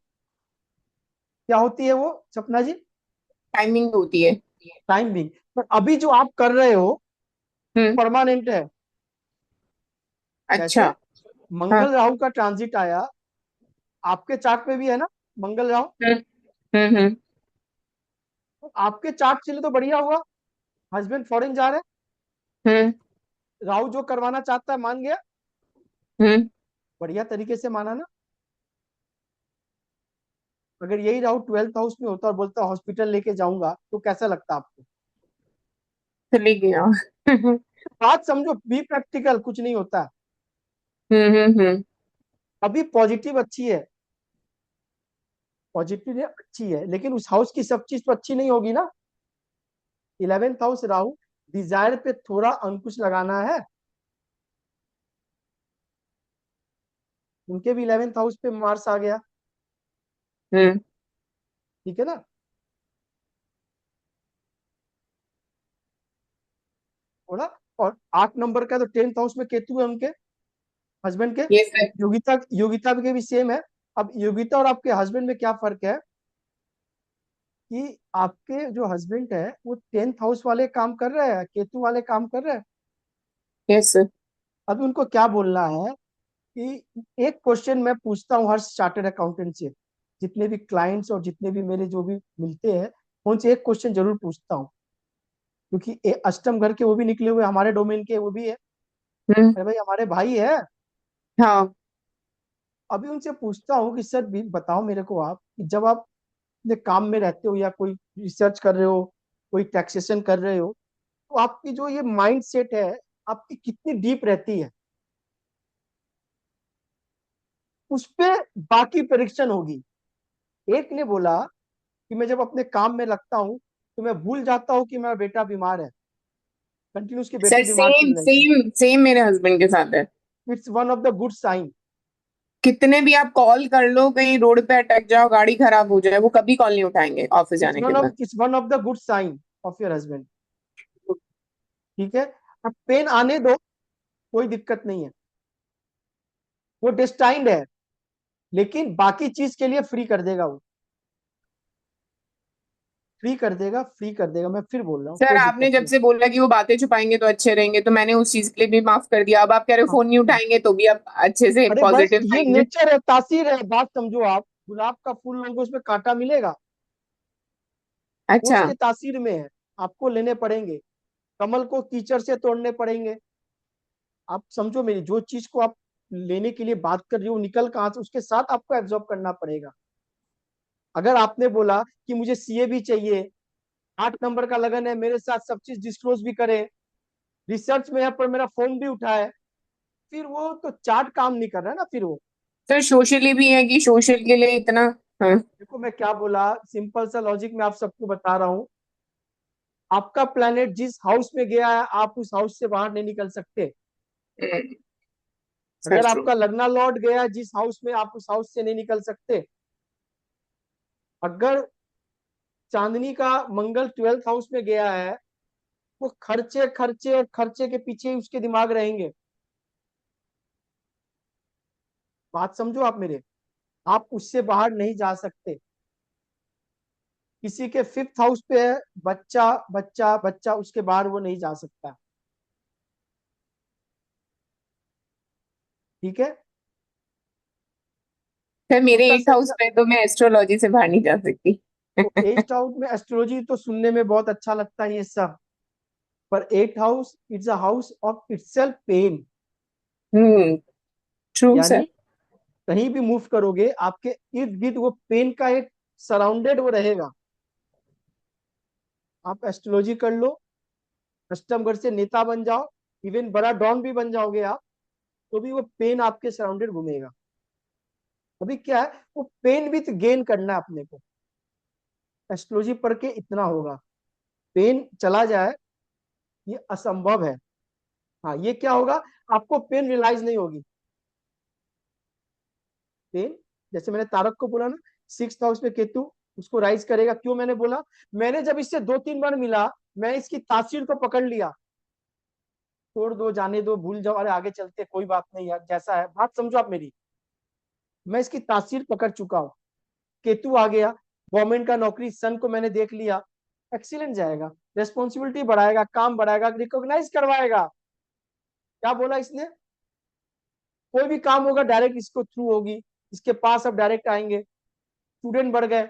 क्या होती है वो, सपना जी? टाइमिंग होती है। टाइमिंग। पर अभी जो आप कर रहे हो हम्म। परमानेंट है। अच्छा। कैसे? हाँ। मंगल राहु का ट्रांजिट आया, आपके चार्ट में भी है ना मंगल राहु। हम्म हम्म। तो आपके चार्ट चले तो बढ़िया हुआ, हस्बैंड फॉरेन जा रहे हैं, हम्म राहु जो करवाना चाहता है मान गया। हम्म। बढ़िया तरीके से माना ना। अगर यही राहु 12th हाउस में होता और बोलता हॉस्पिटल लेके जाऊंगा, तो कैसा लगता आपको? चली गया। हम्म बात समझो, बी प्रैक्टिकल, कुछ नहीं होता। हम्म। अभी पॉजिटिव अच्छी है, पॉजिटिव अच्छी है, लेकिन उस हाउस की सब चीज तो अच्छी नहीं होगी ना। 11th हाउस राहु, डिजायर पे थोड़ा अंकुश लगाना है। उनके भी 11th हाउस पे मार्स आ गया। हम्म। ठीक है ना। थोड़ा। और 8 नंबर का तो 10th हाउस में केतु है उनके, हस्बैंड के। ये सर। योगिता योगिता के भी सेम है। अब योगिता और आपके हस्बैंड में क्या फर्क है कि आपके जो हस्बैंड है वो 10th हाउस वाले काम कर रहे हैं, केतु वाले काम कर रहे हैं। Yes sir. अब उनको क्या बोलना है कि एक क्वेश्चन मैं पूछता हूँ हर चार्टर्ड अकाउंटेंट से, जितने भी क्लाइंट्स और जितने भी मेरे जो भी मिलते हैं, उनसे एक क्वेश्चन जरूर पूछता हूँ। क्योंकि अष्टम घर के वो भी निकले हुए, हमारे डोमेन के वो भी है। हम्म। अरे भाई हमारे भाई है। हाँ। अभी उनसे पूछता हूँ कि सर भी बताओ मेरे को आप, कि जब आप अपने काम में रहते हो या कोई रिसर्च कर रहे हो, कोई टैक्सेशन कर रहे हो, तो आपकी जो ये माइंड सेट है, आपकी कितनी डीप रहती है, उस पे बाकी परीक्षण होगी। एक ने बोला कि मैं जब अपने काम में लगता हूँ तो मैं भूल जाता हूँ कि मेरा बेटा बीमार है, कंटिन्यू उसकी बेटी सर बीमार सेम चल रही है। सेम सेम मेरे हस्बैंड के साथ है। It's one of the good sign. कितने भी आप कॉल कर लो, कहीं रोड पे अटक जाओ, गाड़ी खराब हो जाए, वो कभी कॉल नहीं उठाएंगे ऑफिस जाने के बाद। It's one of the good sign of your husband. ठीक है। अब पेन आने दो, कोई दिक्कत नहीं है, वो डेस्टाइंड है, लेकिन बाकी चीज के लिए फ्री कर देगा वो। फ्री कर देगा, फ्री कर देगा, मैं फिर बोल रहा हूँ, सर कोई आपने दिक्कत जब नहीं। से बोला कि वो बातें छुपाएंगे तो अच्छे रहेंगे, तो मैंने उस चीज के लिए भी माफ कर दिया। अब आप कह रहे हो हाँ। फोन नहीं उठाएंगे तो भी आप अच्छे से अरे भाई पॉजिटिव ये माइंड है। नेचर है, तासीर है, बात समझो आप। गुलाब का फूल लोगे उसमें कांटा मिलेगा, वो अच्छा। उसके तासीर में है। आपको लेने पड़ेंगे, कमल को कीचड़ से तोड़ने पड़ेंगे। आप समझो मेरी, जो चीज को आप लेने के लिए बात कर रही हो निकल कहां से, उसके साथ आपको एब्जॉर्ब करना पड़ेगा। अगर आपने बोला कि मुझे सीए भी चाहिए, 8 नंबर का लगन है, मेरे साथ सब चीज डिस्क्लोज भी करे, रिसर्च में है पर मेरा फोन भी उठाए, फिर वो तो चार्ट काम नहीं कर रहा है ना फिर वो। सर सोशली भी है कि सोशल के लिए इतना। हाँ। देखो मैं क्या बोला, सिंपल सा लॉजिक मैं आप सबको बता रहा हूँ। आपका प्लेनेट जिस हाउस में गया है, आप उस हाउस से बाहर नहीं निकल सकते। सर अगर ट्रू। आपका लग्ना लॉर्ड गया है जिस हाउस में, आप उस हाउस से नहीं निकल सकते। अगर चांदनी का मंगल 12th हाउस में गया है, वो खर्चे खर्चे और खर्चे के पीछे ही उसके दिमाग रहेंगे। बात समझो आप मेरे। आप उससे बाहर नहीं जा सकते। किसी के 5th हाउस पे है, बच्चा बच्चा बच्चा, उसके बाहर वो नहीं जा सकता। ठीक है। सर मेरे छोटा 8th सा हाउस exam- में तो मैं एस्ट्रोलॉजी से बाहर नहीं जा सकती। तो 8th हाउस में एस्ट्रोलॉजी तो सुनने में बहुत अच्छा लगता है ये सब, पर 8th house it's a house of itself pain. Hmm. True यानी सर। कहीं भी मूव करोगे आपके इर्द गिर्द वो पेन का एक सराउंडेड वो रहेगा। आप एस्ट्रोलॉजी कर लो, कस्टमर से नेता बन जाओ, इवन बड़ा डॉन भी बन जाओगे आप, तो भी वो पेन आपके सराउंडेड घूमेगा। अभी क्या है, वो पेन विथ गेन करना है अपने को। एस्ट्रोलॉजी पढ़ के इतना होगा, पेन चला जाए ये असंभव है। हाँ, ये क्या होगा, आपको पेन रियलाइज नहीं होगी। पेन, जैसे मैंने तारक को बोला ना, 6th हाउस में केतु, उसको राइज करेगा। क्यों मैंने बोला, मैंने जब इससे 2-3 बार मिला, मैं इसकी तासीर को पकड़ लिया। छोड़ दो, जाने दो, भूल जाओ, अरे आगे चलते, कोई बात नहीं यार, जैसा है, बात समझो आप मेरी। मैं इसकी तासीर पकड़ चुका हूँ। केतु आ गया, गवर्नमेंट का नौकरी, सन को मैंने देख लिया, एक्सीलेंट जाएगा, रेस्पॉन्सिबिलिटी बढ़ाएगा, काम बढ़ाएगा, रिकॉग्नाइज करवाएगा। क्या बोला इसने, कोई भी काम होगा डायरेक्ट इसको थ्रू होगी, इसके पास अब डायरेक्ट आएंगे, स्टूडेंट बढ़ गए।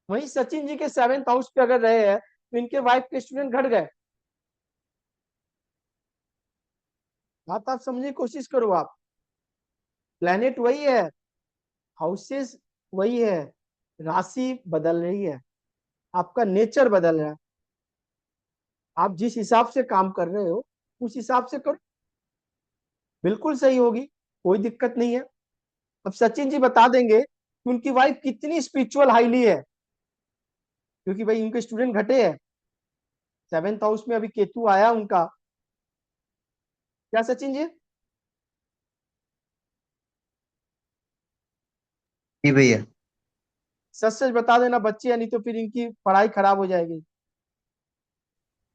वहीं सचिन जी के 7th हाउस पे अगर रहे हैं तो इनके वाइफ के स्टूडेंट घट गए। बात आप समझने की कोशिश करो आप। प्लेनेट वही है, हाउसेस वही है, राशि बदल रही है, आपका नेचर बदल रहा है। आप जिस हिसाब से काम कर रहे हो उस हिसाब से करो, बिल्कुल सही होगी, कोई दिक्कत नहीं है। अब सचिन जी बता देंगे कि उनकी वाइफ कितनी स्पिरिचुअल हाईली है, क्योंकि भाई उनके स्टूडेंट घटे हैं। 7th हाउस में अभी केतु आया उनका। क्या सचिन जी? जी भैया। सच सच बता देना बच्चे, या नहीं तो फिर इनकी पढ़ाई खराब हो जाएगी।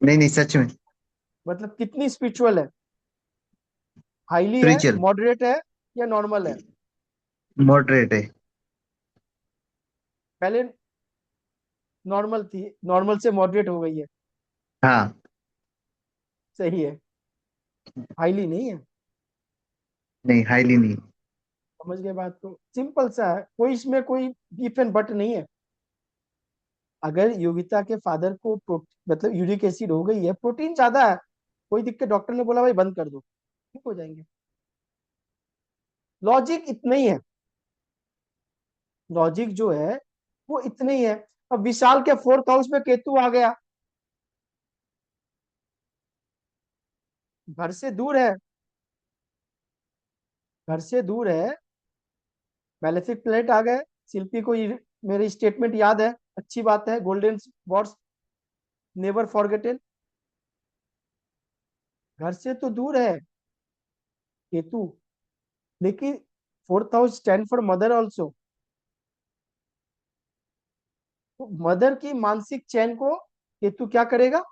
नहीं नहीं, सच में। मतलब कितनी स्पिरिचुअल है, हाईली है, स्पिरिचुअल। मॉडरेट है, या नॉर्मल है? मॉडरेट है। पहले नॉर्मल थी, नॉर्मल से मॉडरेट हो गई है। हाँ। सही है, हाईली नहीं है। नहीं, हाईली नहीं। समझ गए बात को, सिंपल सा है, कोई इसमें कोई इफ एंड बट नहीं है। अगर योगिता के फादर को मतलब यूरिक एसिड हो गई है, प्रोटीन ज्यादा है, कोई दिक्कत, डॉक्टर ने बोला भाई बंद कर दो, ठीक हो जाएंगे। लॉजिक इतना ही है, लॉजिक जो है वो इतने ही है। अब विशाल के 4th हाउस में केतु आ गया, घर से दूर है, घर से दूर है, मैलेफिक प्लेनेट आ गए। शिल्पी को मेरी स्टेटमेंट याद है, अच्छी बात है, गोल्डन वर्ड्स नेवर फॉरगेटेन। घर से तो दूर है केतु, लेकिन 4th house stand for mother also. तो मदर की मानसिक चैन को केतु क्या करेगा,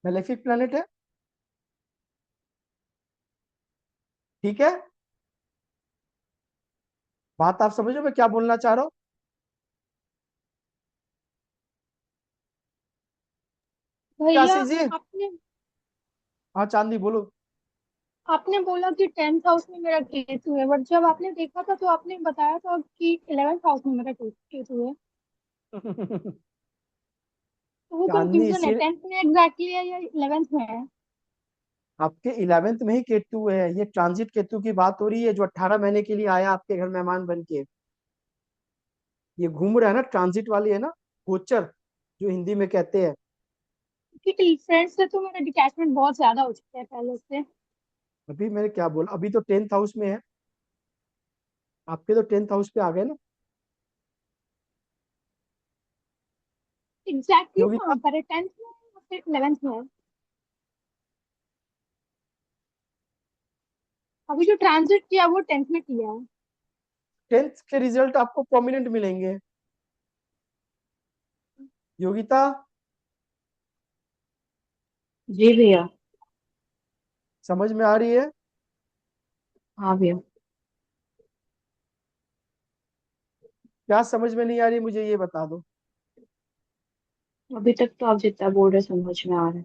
मैलेफिक प्लैनेट है। ठीक है, बात आप समझो मैं क्या बोलना चाह रहा हूँ। क्या भैया आशीष जी? आपने हाँ चांदी बोलो। आपने बोला कि 10th हाउस में मेरा केतु है, बट जब आपने देखा था तो आपने बताया था कि 11th हाउस में मेरा केतु है। तो वो चांदी कंफ्यूजन है, इसी, 10th में एग्जैक्टली है या 11th में है? आपके 11th में ही केतु है, ये ट्रांजिट केतु की बात हो रही है, जो 18 महीने के लिए आया आपके घर मेहमान बन के। ये घूम रहा है ना, ट्रांजिट वाली है ना, गोचर जो हिंदी में कहते हैं। क्योंकि फ्रेंड्स से तो मेरा डिटैचमेंट बहुत ज्यादा हो चुका है पहले से। अभी मैंने क्या बोला, अभी तो 10th हाउस में है, आपके तो 10th हाउस पे आ गए ना। एग्जैक्टली योगिता, कहाँ पर है, 10th में है या फिर 11th में है? अभी जो ट्रांजिट किया वो 10th में किया है। 10th के रिजल्ट आपको प्रोमिनेंट मिलेंगे। योगिता, जी भैया। समझ में आ रही है? हाँ भैया। क्या समझ में नहीं आ रही मुझे ये बता दो। अभी तक तो आप जितना बोल रहे समझ में आ रहा है।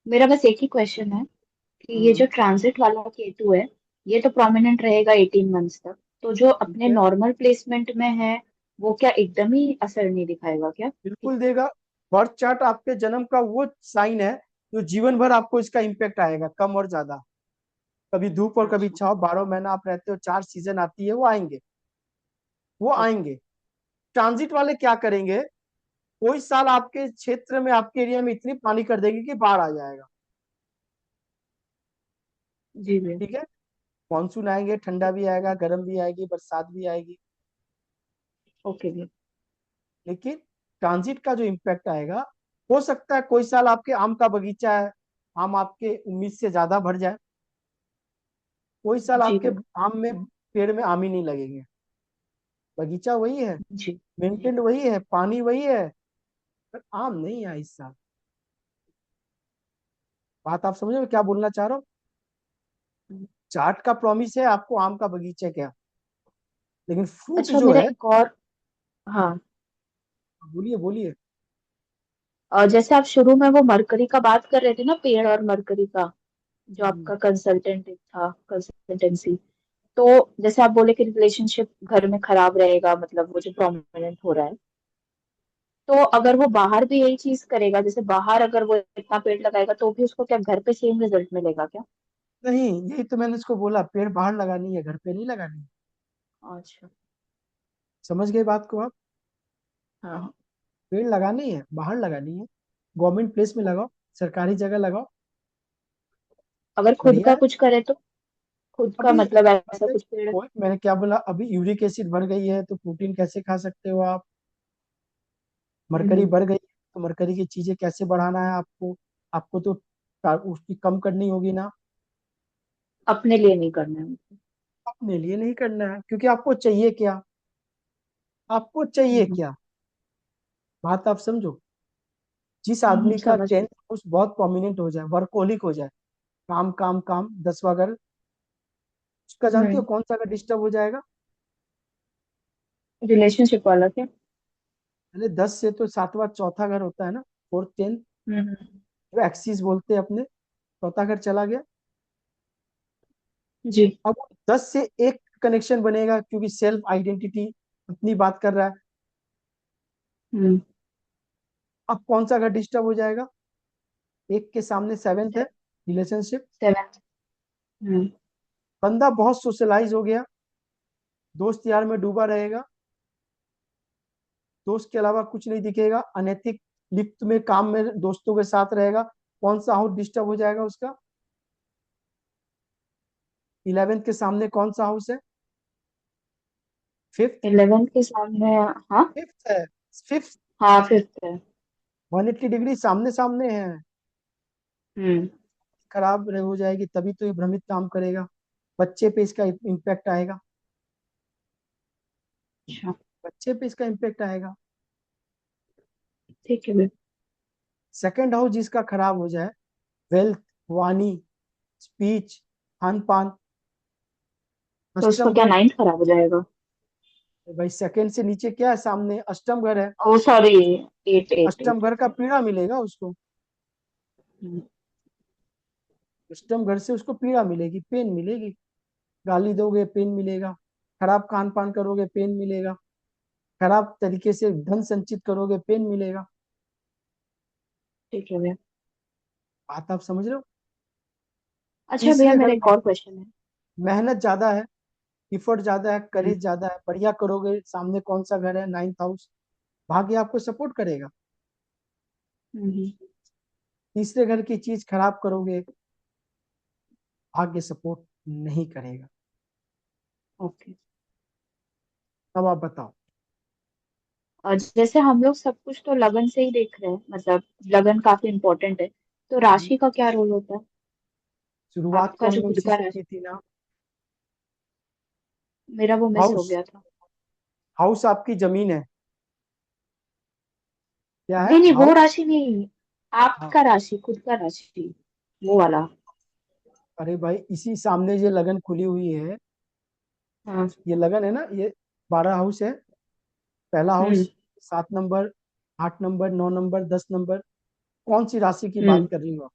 मेरा बस एक ही क्वेश्चन है कि ये जो ट्रांजिट वाला केतु है, ये तो प्रोमिनेंट रहेगा 18 मंथ्स तक, तो जो ठीक अपने है, नॉर्मल प्लेसमेंट में है वो क्या एकदम ही असर नहीं दिखाएगा क्या? बिल्कुल देगा। बर्थ चार्ट आपके जन्म का वो साइन है जो जीवन भर आपको इसका इम्पेक्ट आएगा, कम और ज्यादा। कभी धूप और कभी अच्छा। छाव, 12 महीना आप रहते हो, 4 सीजन आती है, वो आएंगे, वो ओके। आएंगे। ट्रांजिट वाले क्या करेंगे, कोई साल आपके क्षेत्र में, आपके एरिया में इतनी पानी कर देंगे कि बाढ़ आ जाएगा। जी भैया। ठीक है, मानसून आएंगे, ठंडा भी आएगा, गर्म भी आएगी, बरसात भी आएगी। ओके भैया। लेकिन ट्रांजिट का जो इम्पैक्ट आएगा, हो सकता है कोई साल आपके आम का बगीचा है, आम आपके उम्मीद से ज्यादा भर जाए। कोई साल जी आपके भैया। आम में, पेड़ में आम ही नहीं लगेंगे। बगीचा वही है, जी। मेंटेन वही है, पानी वही है, पर आम नहीं है इस साल। बात आप समझ में क्या बोलना चाह रहा हूँ। चार्ट का प्रॉमिस है आपको आम का बगीचा क्या, लेकिन फ्रूट अच्छा, जो मेरा है। एक और। हाँ। बोलिए बोलिए। जैसे आप शुरू में वो मरकरी का बात कर रहे थे ना, पेड़ और मरकरी का, जो हम्म, आपका कंसल्टेंट था, कंसल्टेंसी। तो जैसे आप बोले कि रिलेशनशिप घर में खराब रहेगा, मतलब वो जो प्रोमिनेंट हो रहा है, तो अगर वो बाहर भी यही चीज करेगा, जैसे बाहर अगर वो इतना पेड़ लगाएगा तो भी उसको क्या घर पे सेम रिजल्ट मिलेगा क्या? नहीं, यही तो मैंने उसको बोला, पेड़ बाहर लगानी है, घर पे नहीं लगानी है। अच्छा। समझ गए बात को आप। हाँ। पेड़ लगानी है, बाहर लगानी है, गवर्नमेंट प्लेस में लगाओ, सरकारी जगह लगाओ, अगर खुद बढ़िया का है। कुछ करे तो, खुद का अभी मतलब ऐसा अभी कुछ पेड़। मैंने क्या बोला, अभी यूरिक एसिड बढ़ गई है तो प्रोटीन कैसे खा सकते हो आप। मरकरी हम्म, बढ़ गई है तो मरकरी की चीजें कैसे बढ़ाना है आपको। आपको तो उसकी कम करनी होगी ना। अपने लिए नहीं करना है मुझे। अपने लिए नहीं करना है, क्योंकि आपको चाहिए क्या, आपको चाहिए क्या, बात आप समझो। जिस आदमी का समझ टेंथ गई। हाउस बहुत प्रोमिनेंट हो जाए, वर्कोलिक हो जाए, काम काम काम, 10वां घर, उसका जानती हो हम्म। कौन सा घर डिस्टर्ब हो जाएगा। रिलेशनशिप वाला क्या? पहले 10 से तो 7वां, चौथा घर होता है ना, फोर्थ टेंथ, हम्म। जो एक्सिस बोलते हैं अपने, चौथा घर चला गया। जी। अब 10 से एक कनेक्शन बनेगा, क्योंकि सेल्फ आइडेंटिटी अपनी बात कर रहा है। हम्म। अब कौन सा घर डिस्टर्ब हो जाएगा, एक के सामने 7th है, रिलेशनशिप। सेवेंथ। हम्म। बंदा बहुत सोशलाइज हो गया, दोस्त यार में डूबा रहेगा, दोस्त के अलावा कुछ नहीं दिखेगा, अनैतिक लिप्त में, काम में दोस्तों के साथ रहेगा। कौन सा हाउस डिस्टर्ब हो जाएगा उसका, 11th के सामने कौन सा हाउस है, फिफ्थ। 11th के सामने। हाँ। फिफ्थ है, फिफ्थ। हाँ, फिफ्थ है। 180 डिग्री सामने सामने है। हम्म। खराब हो जाएगी, तभी तो ये भ्रमित काम करेगा, बच्चे पे इसका इम्पैक्ट आएगा, अच्छा। बच्चे पे इसका इम्पैक्ट आएगा। ठीक है भैया। सेकंड हाउस जिसका खराब हो जाए, वेल्थ, वाणी, स्पीच, खान पान, तो उसका अष्टम क्या घर। नाइन्थ खराब हो जाएगा? भाई सेकंड से नीचे क्या है, सामने अष्टम घर है। ओ सॉरी। एट एट अष्टम एट। घर का पीड़ा मिलेगा उसको, हम्म। अष्टम घर से उसको पीड़ा मिलेगी, पेन मिलेगी। गाली दोगे, पेन मिलेगा। खराब खान पान करोगे, पेन मिलेगा। खराब तरीके से धन संचित करोगे, पेन मिलेगा। ठीक है भैया। बात आप समझ रहे हो। अच्छा भैया, तीसरे घर मेरा एक में और क्वेश्चन है। मेहनत ज्यादा है, इफर्ट ज्यादा है, हम्म। करेज ज्यादा है, बढ़िया करोगे, सामने कौन सा घर है, 9th हाउस, भाग्य आपको सपोर्ट करेगा। हम्म। तीसरे घर की चीज खराब करोगे, भाग्य सपोर्ट नहीं करेगा। ओके। अब आप बताओ। और जैसे हम लोग सब कुछ तो लगन से ही देख रहे हैं, मतलब लगन काफी इम्पोर्टेंट है, तो राशि का क्या रोल होता है? शुरुआत तो आपका जो हमने खुद उसी का से राशि, की थी ना। मेरा वो मिस हो हाउस, गया था। हाउस आपकी जमीन है, क्या है नहीं नहीं, वो हाउस। राशि नहीं। हाँ, आपका राशि, खुद का राशि, वो वाला। अरे भाई इसी सामने ये लगन खुली हुई है, हाँ। ये लगन है ना, ये 12 हाउस है। पहला हाउस, हम्म 7 नंबर, 8 नंबर, 9 नंबर, 10 नंबर, कौन सी राशि की बात हम्म कर रही हो आप?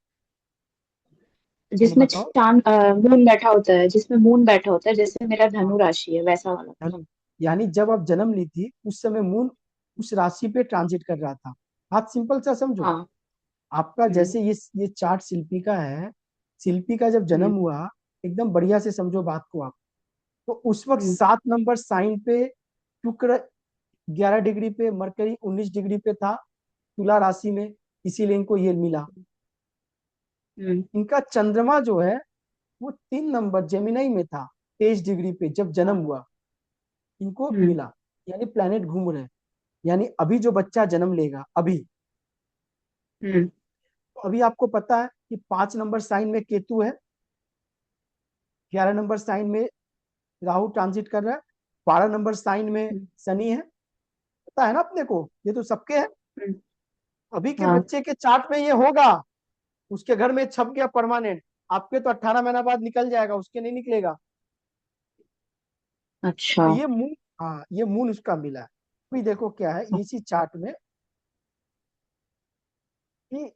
चलो जिसमें बताओ। मून बैठा होता है, जिसमें मून बैठा होता है, जैसे मेरा हाँ, धनु राशि है वैसा वाला। जन्म, यानी जब आप जन्म ली थी उस समय मून उस राशि पे ट्रांजिट कर रहा था। बात सिंपल सा समझो। हाँ। आपका हम्म जैसे ये चार्ट शिल्पी का है, शिल्पी का जब जन्म हम्म हुआ, एकदम बढ़िया से समझो बात को आप। तो उस वक्त हम्म 7 नंबर साइन पे शुक्र 11 डिग्री पे, मरकरी 19 डिग्री पे था तुला राशि में, इसीलिए इनको ये मिला। हम्म इनका चंद्रमा जो है वो 3 नंबर जेमिनाई में था, 23 डिग्री पे जब जन्म हुआ, इनको हम्म मिला। यानी प्लैनेट घूम रहे हैं। यानी अभी जो बच्चा जन्म लेगा अभी, हम्म तो अभी आपको पता है कि 5 नंबर साइन में केतु है, 11 नंबर साइन में राहु ट्रांजिट कर रहा है, 12 नंबर साइन में हम्म शनि है। पता है ना अपने को, ये तो सबके है। हम्म, अभी के हाँ। बच्चे के चार्ट में ये होगा, उसके घर में छप गया परमानेंट। आपके तो 18 महीना बाद निकल जाएगा, उसके नहीं निकलेगा। अच्छा। तो ये मून, हाँ ये मून उसका मिला है। अभी देखो क्या है इसी चार्ट में, कि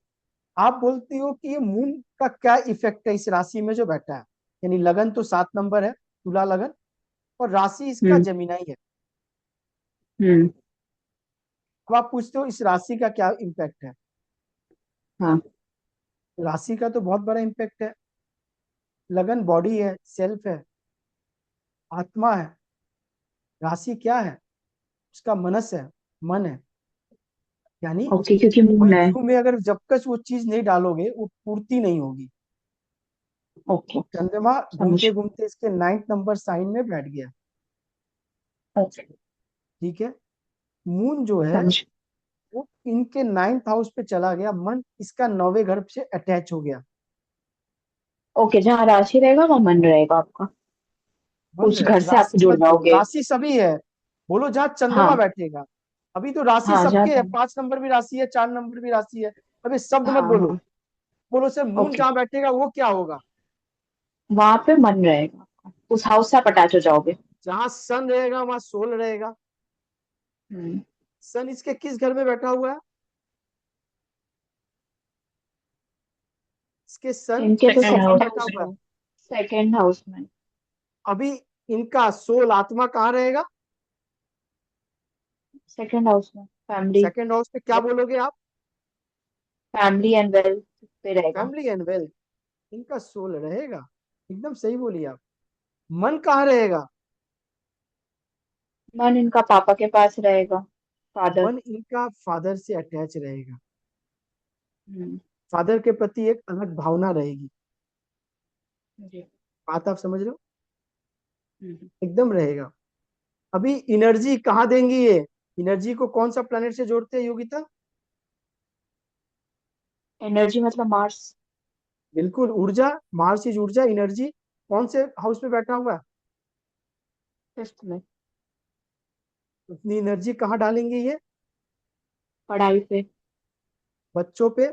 आप बोलती हो कि ये मून का क्या इफेक्ट है इस राशि में जो बैठा है। यानी लगन तो 7 नंबर है, तुला लगन, और राशि इसका हम्म जमीनाई है। हम्म अब आप पूछते हो इस राशि का क्या इम्पैक्ट है। हाँ। राशि का तो बहुत बड़ा इम्पैक्ट है। लगन बॉडी है, सेल्फ है, आत्मा है। राशि क्या है? उसका मनस है, मन है। यानी ओके, क्योंकि कोई मून है। व्यू में अगर जब तक वो चीज नहीं डालोगे वो पूर्ति नहीं होगी। ओके। चंद्रमा समझ। घूमते घूमते इसके 9 नंबर साइन में बैठ गया। ओके। ठीक है। मून जो है समझ। वो इनके 9th हाउस पे चला गया, मन इसका 9वें घर से अटैच हो गया। ओके, जहाँ राशि रहेगा वहाँ मन रहेगा आपका। मन उस रहे, घर से आप राशि जुड़ मत बोलो, जाओगे। राशि सभी है। बोलो जहाँ चंद्रमा हाँ। बैठेगा। अभी तो राशि हाँ, जहाँ सबके है, 5 नंबर भी राशि है, 4 नंबर भी राशि है। अभी शब्द मत हाँ बोलो। हाँ। बोलो सर मून ओके, जहाँ बैठेगा वो क्या होगा। वहां पे मन रहेगा आपका, उस हाउस से आप अटैच हो जाओगे। जहाँ सन रहेगा वहां सोल रहेगा। हम्म सन इसके किस घर में बैठा हुआ है? इसके सन इनके तो किस हाउस में सेकंड बैठा हाउस हुआ है? में। सेकंड हाउस में। अभी इनका सोल आत्मा कहाँ रहेगा? सेकंड हाउस में फैमिली। सेकंड हाउस पे क्या बोलोगे आप? फैमिली एंड वेल्थ पे रहेगा। Family and wealth. इनका सोल रहेगा। एकदम सही बोली आप। मन कहाँ रहेगा? मन इनका पापा के पास रहेगा। फादर। मन इनका फादर से अटैच रहेगा। हम्म फादर के प्रति एक अलग भावना रहेगी। जी। बात आप समझ रहे हो? हम्म एकदम रहेगा। अभी एनर्जी कहाँ देंगी ये? एनर्जी को कौन सा प्लेनेट से जोड़ते हैं योगिता? एनर्जी मतलब मार्स। बिल्कुल, ऊर्जा। मार्स इज ऊर्जा, एनर्जी। कौन से हाउस में बैठा हुआ है? फिफ्थ में। उतनी एनर्जी कहाँ डालेंगे ये? पढ़ाई पे। बच्चों पे,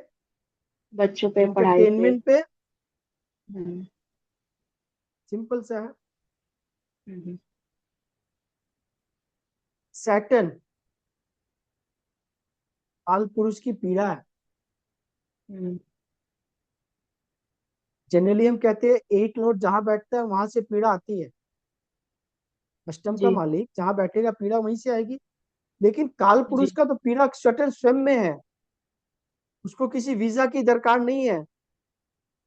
बच्चों पे, पढ़ाई पे। एंटरटेनमेंट पे। हम्म सिंपल सा है। हम्म सैटर्न काल पुरुष की पीड़ा है। हम्म जनरली हम कहते हैं 8 लॉर्ड जहां बैठता है वहां से पीड़ा आती है। अष्टम का जी मालिक जहां बैठेगा पीड़ा वहीं से आएगी। लेकिन काल पुरुष जी। का तो पीड़ा स्वतः स्वयं में है, उसको किसी वीजा की दरकार नहीं है।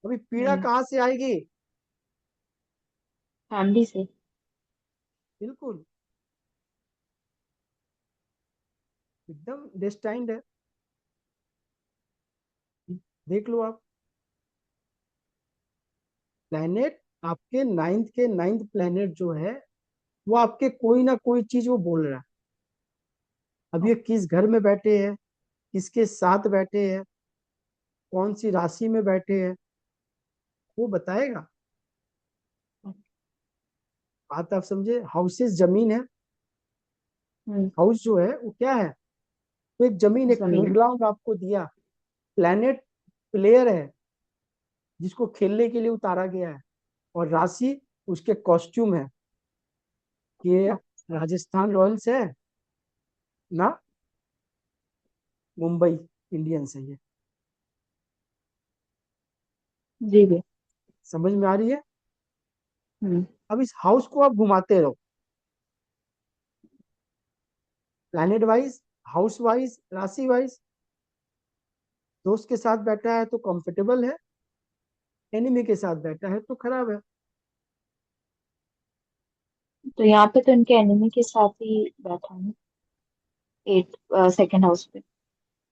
अभी पीड़ा कहाँ से आएगी? फैमिली से। बिल्कुल, एकदम डेस्टाइंड है। देख लो आप, प्लेनेट आपके नाइन्थ के नाइन्थ प्लेनेट जो है वो आपके कोई ना कोई चीज वो बोल रहा है। अब ये किस घर में बैठे हैं, किसके साथ बैठे हैं, कौन सी राशि में बैठे हैं, वो बताएगा। बात आप समझे? हाउसेस जमीन है। हम्म हाउस जो है वो क्या है? तो एक जमीन, एक जमीन। प्लेग्राउंड आपको दिया। प्लेनेट प्लेयर है जिसको खेलने के लिए उतारा गया है। और राशि उसके कॉस्ट्यूम है। ये राजस्थान रॉयल्स है, ना, मुंबई इंडियंस है ये। जी भैया। समझ में आ रही है? हम्म। अब इस हाउस को आप घुमाते रहो, प्लैनेट वाइज, हाउस वाइज, राशि वाइज। दोस्त के साथ बैठा है तो कंफर्टेबल है, एनिमी के साथ बैठा है तो खराब है। तो यहाँ पे तो इनके एनिमी के साथ ही बैठा है, 8 सेकंड हाउस पे।